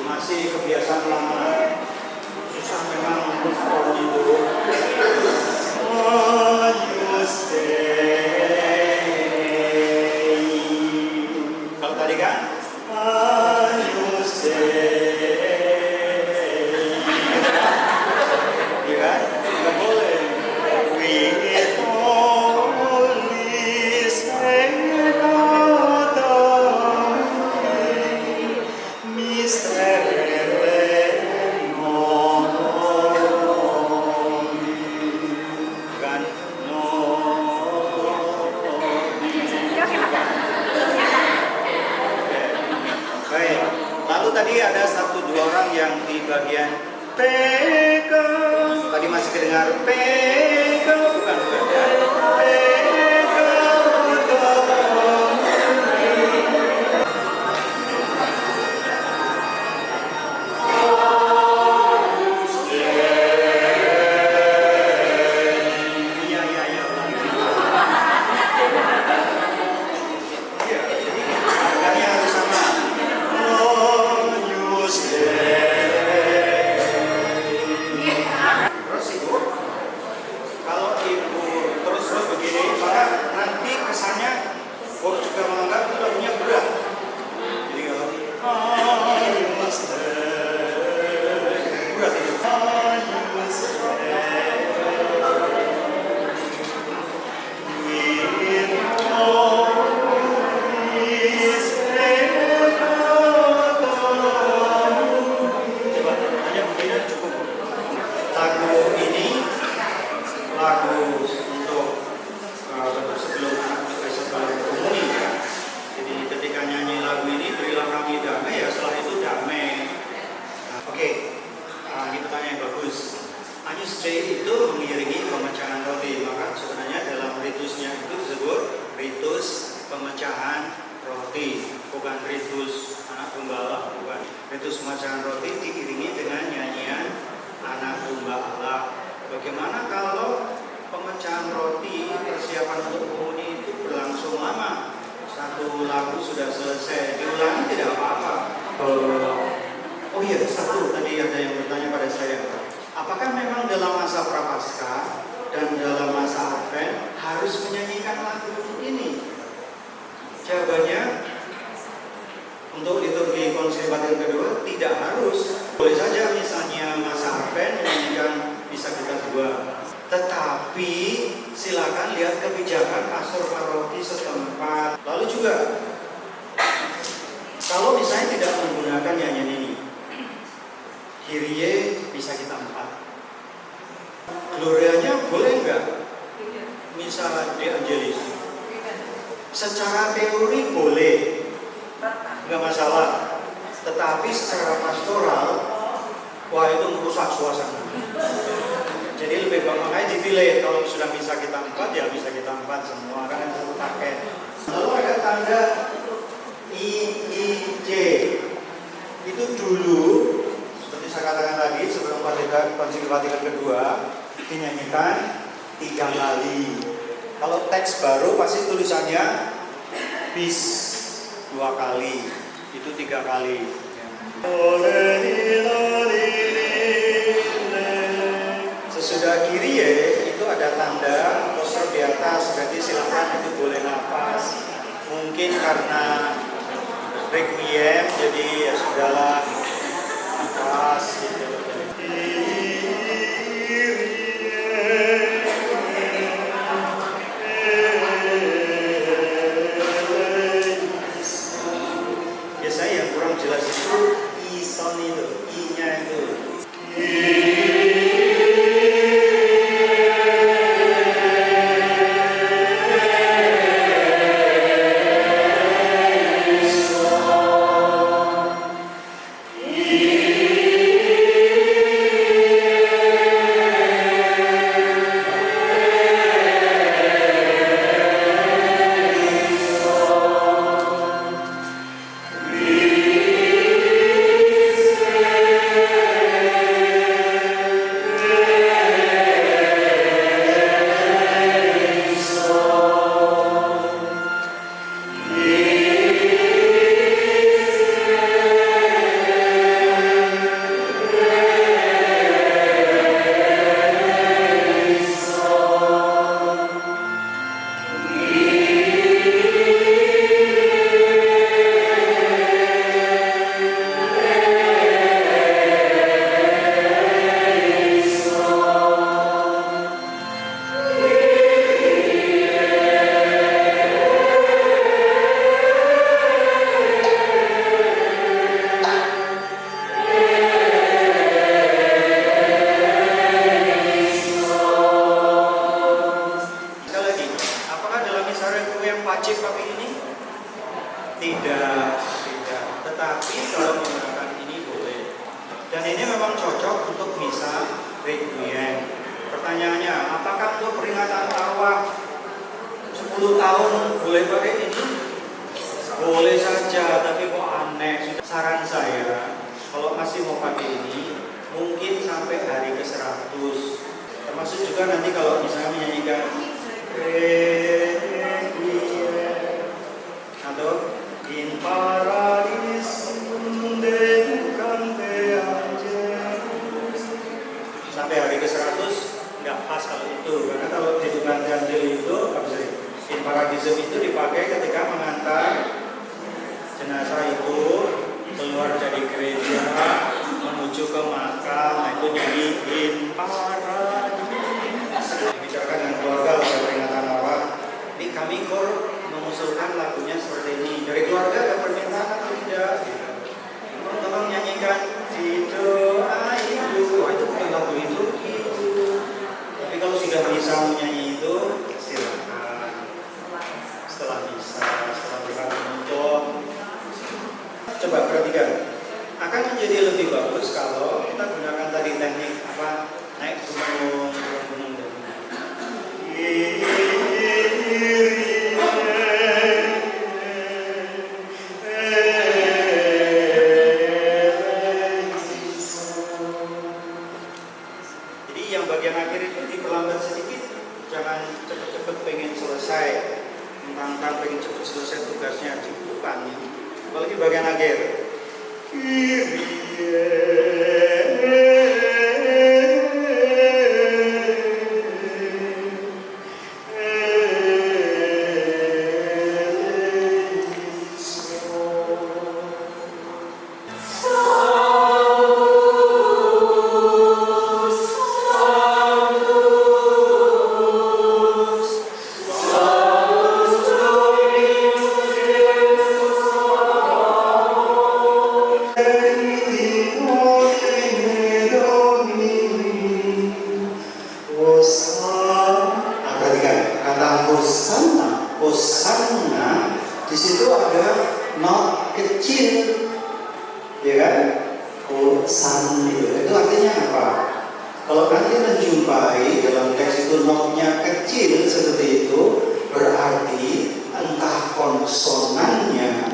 Speaker 2: Masih kebiasaan lama, susah memang untuk orang itu. You stay. Kalau tadi kan, you stay. tadi ada 1-2 orang yang di bagian pegang. Tadi masih kedengar pegang, bukan ya. Agnus Dei itu mengiringi pemecahan roti, maka sebenarnya dalam ritusnya itu disebut ritus pemecahan roti, bukan ritus anak gembala, bukan. Ritus pemecahan roti diiringi dengan nyanyian anak domba Allah. Bagaimana kalau pemecahan roti, persiapan untuk komuni itu berlangsung lama? Satu lagu sudah selesai, diulangi tidak apa-apa. Oh iya, satu tadi ada yang bertanya pada saya. Apakah memang dalam masa Prapaskah dan dalam masa Advent harus menyanyikan lagu ini? Jawabannya, untuk liturgi Konsili Vatikan kedua tidak harus. Boleh saja misalnya masa Advent menyanyikan Misa Kita II. Tetapi silakan lihat kebijakan pastor paroki setempat. Lalu juga, kalau misalnya tidak menggunakan nyanyian ini, Kyrie bisa kita 4. Glorianya boleh enggak? Misal De Angelis. Secara teori boleh, enggak masalah. Tetapi secara pastoral, wah itu merusak suasana. Jadi lebih baik makanya dipilih, kalau sudah bisa kita 4 ya bisa kita 4 semua, karena satu paket. Lalu ada tanda IIJ. Itu dulu, saya katakan tadi sebelum Konsili Vatikan kedua dinyanyikan 3 kali. Kalau teks baru pasti tulisannya bis 2 kali, itu 3 kali. Sesudah Kyrie itu ada tanda poster di atas, berarti silakan itu boleh nafas. Mungkin karena requiem jadi ya sudahlah. Gitu. Biasanya yang kurang jelas itu ison itu, i-nya itu. Wajib pakai ini? Tidak. Tetapi kalau menggunakan Dan ini memang cocok untuk misa requiem. Pertanyaannya, apakah untuk peringatan arwah 10 tahun boleh pakai ini? Boleh saja, tapi kok aneh. Saran saya, kalau masih mau pakai ini, mungkin sampai hari ke-100. Termasuk juga nanti kalau misalnya menyanyikan atau in paradisum deducam te angelus. Sampai hari ke-100 nggak pas kalau itu, karena kalau deducam te angelus itu in paradisum itu dipakai ketika mengantar jenazah itu keluar dari gereja menuju ke makam. Nah, itu nyanyi in paradisum. Bicarakan dengan keluarga pada peringatan arwah. Ini kami kor mengusulkan lagunya seperti ini. Dari keluarga ada permintaan atau tidak? Tolong nyanyikan di doa itu. Itu bukan lagu itu. Tapi kalau sudah bisa menyanyi itu, silakan. Setelah bisa, setelah kita menutup. Coba perhatikan. Akan menjadi lebih bagus kalau kita gunakan tadi teknik apa? Naik gunung, turun gunung. Jadi yang bagian akhir itu diperlambat sedikit, jangan cepet-cepet pengen selesai, mentang-mentang pengen cepet selesai tugasnya, bukan. Apalagi bagian akhir. Hosanna, di situ ada not kecil, ya kan? Hosanna itu artinya apa? Kalau nanti menjumpai dalam teks itu notnya kecil seperti itu, berarti entah konsonannya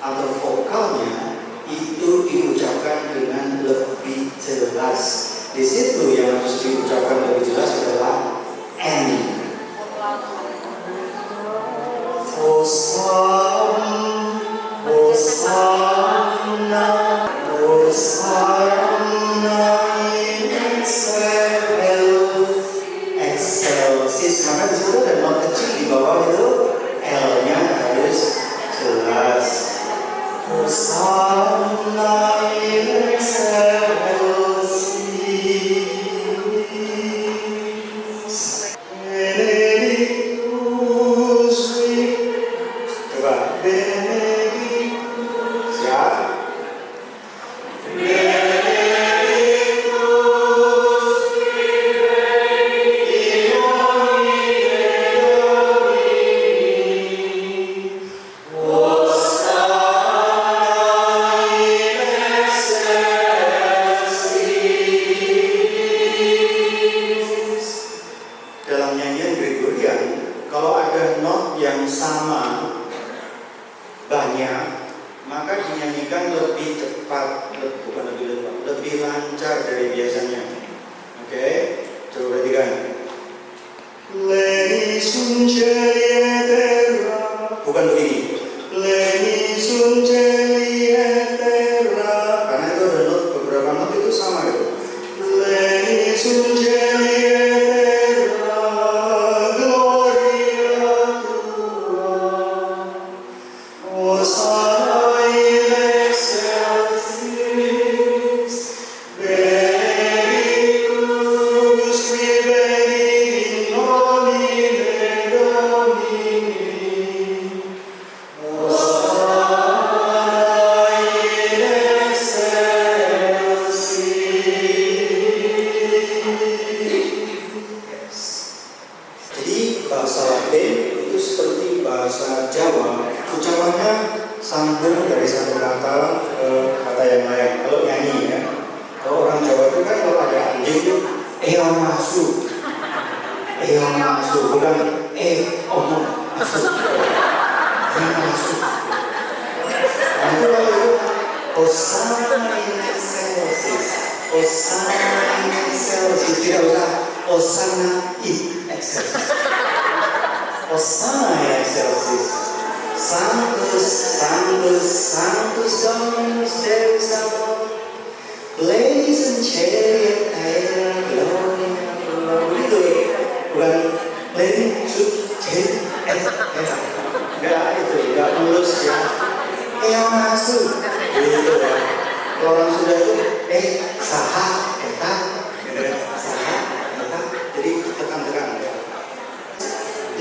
Speaker 2: atau vokalnya itu diucapkan dengan lebih jelas. Di situ yang harus diucapkan lebih jelas adalah N. Hosanna, Hosanna, Hosanna in excelsis. Maka di situ ada not kecil di bawah itu, L-nya harus jelas. Hosanna in excelsis. Dalam nyanyian Gregorian, kalau ada not yang sama banyak, maka dinyanyikan lebih cepat, bukan lebih lebat, lebih lancar dari biasanya. Oke, coba perhatikan. Leni sunjelietera, bukan begini. Leni sunjelietera, karena itu ada not, beberapa not itu sama itu. Leni sunjelietera. Bahasa Latin itu seperti bahasa Jawa, ucapannya sambung dari satu kata ke kata yang lain. Kalau nyanyi ya, Kalau orang Jawa itu kan kalau ada anjing itu masuk. Masuk, bukan omong masuk. Masuk. Nah, itu kalau itu Osana in excelsis. Tidak usah Osana in excelsis. Osana in excelsis. Sanctus Dominus Deus Sabaoth. Ladies and chariot, gloria, itu bukan enggak itu, enggak mulus ya. Masuk, gitu ya. Kalau orang Sunda itu, saha, eta, jadi tekan-tekan ya. D,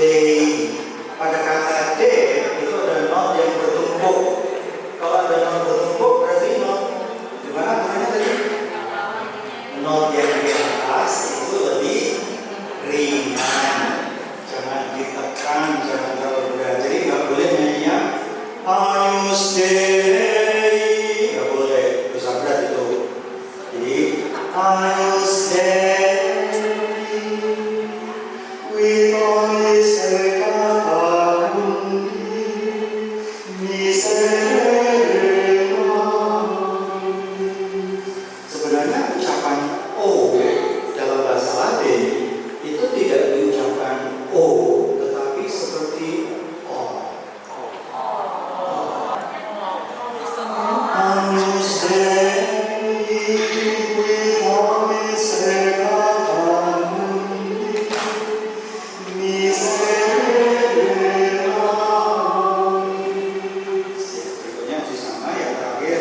Speaker 2: pada kata D itu ada not yang bertumpuk. Kalau ada not bertumpuk berarti not gimana namanya tadi? Not yang di atas itu lebih ringan, jangan ditekan, jangan terlalu berat. Jadi nggak boleh nyanyinya Agnus Dei, nggak boleh, dosa berat itu. Jadi Agnus Dei, with omnis peccata mundi, miserere nobis. Sebenarnya ucapan O dalam bahasa Latin itu tidak diucapkan O, tetapi seperti O. Agnus Dei, with omnis peccata mundi, miserere nobis. Berikutnya masih sama, yang terakhir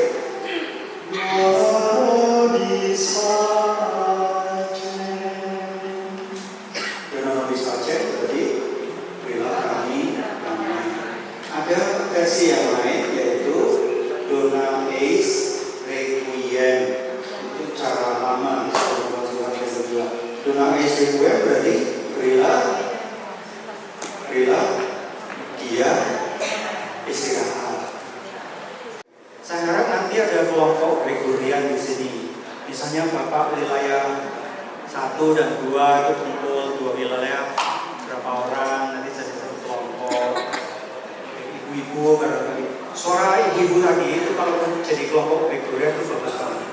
Speaker 2: nobis pacem, berarti berilah kami damai. Ada versi yang lain yaitu Dona Eis Requiem, itu cara lama Tuhan yang kedua. Dona Eis Requiem berarti berilah dia istirahat. Saya harap nanti ada kelompok Gregorian di sini. Misalnya Bapak wilayah 1 dan 2 itu kumpul 2 wilayah, berapa orang, nanti jadi satu kelompok. Ibu-ibu barangkali. Suara ibu-ibu tadi itu kalau jadi kelompok Gregorian itu bagus banget.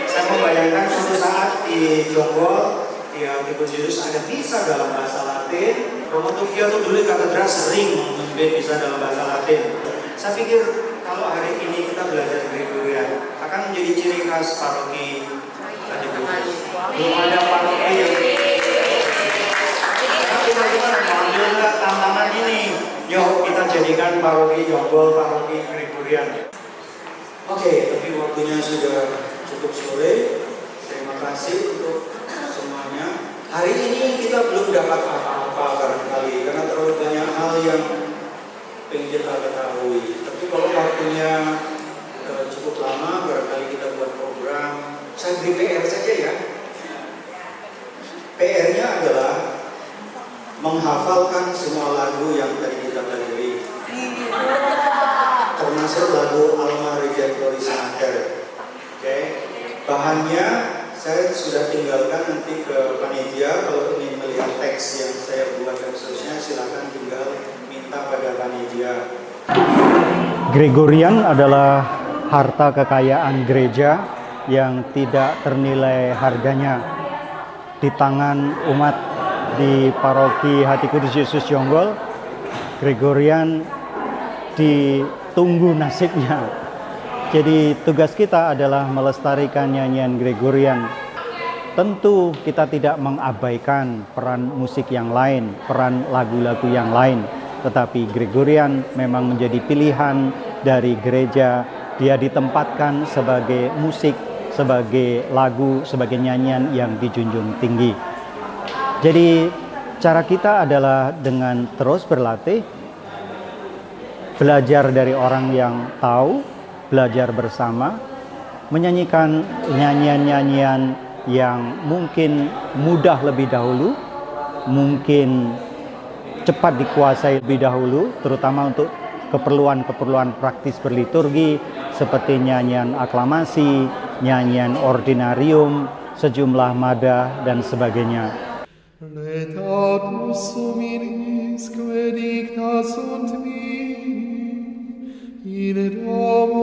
Speaker 2: Saya membayangkan suatu saat di Jonggol, di Antipus Yesus ada misa dalam bahasa Latin. Romo Tokyo itu dulu katedral sering memimpin misa dalam bahasa Latin. Saya pikir kalau hari ini kita belajar Gregorian akan menjadi ciri khas paroki Antipus. Belum ada paroki yang kita mengambil tantangan ini. Yuk kita jadikan paroki Jonggol paroki Gregorian. Oke, tapi waktunya sudah cukup sore. Terima kasih untuk semuanya. Hari ini kita belum dapat apa-apa barangkali karena terlalu banyak hal yang ingin kita ketahui. Tapi kalau waktunya cukup lama, barangkali kita buat program. Saya beri PR saja ya. PR-nya adalah menghafalkan semua lagu yang tadi kita pelajari, termasuk lagu Alma Redemptoris Mater. Oke, bahannya saya sudah tinggalkan nanti ke panitia. Kalau ingin melihat teks yang saya buat dan seterusnya, silakan tinggal minta pada panitia. Gregorian adalah harta kekayaan gereja yang tidak ternilai harganya di tangan umat di paroki Hati Kudus Yesus Jonggol. Gregorian ditunggu nasibnya. Jadi tugas kita adalah melestarikan nyanyian Gregorian. Tentu kita tidak mengabaikan peran musik yang lain, peran lagu-lagu yang lain. Tetapi Gregorian memang menjadi pilihan dari gereja. Dia ditempatkan sebagai musik, sebagai lagu, sebagai nyanyian yang dijunjung tinggi. Jadi cara kita adalah dengan terus berlatih, belajar dari orang yang tahu, belajar bersama, menyanyikan nyanyian-nyanyian yang mungkin mudah lebih dahulu, mungkin cepat dikuasai lebih dahulu, terutama untuk keperluan-keperluan praktis berliturgi seperti nyanyian aklamasi, nyanyian ordinarium, sejumlah mada, dan sebagainya.
Speaker 8: Letatus suminis, que dicta sunt mi, in domo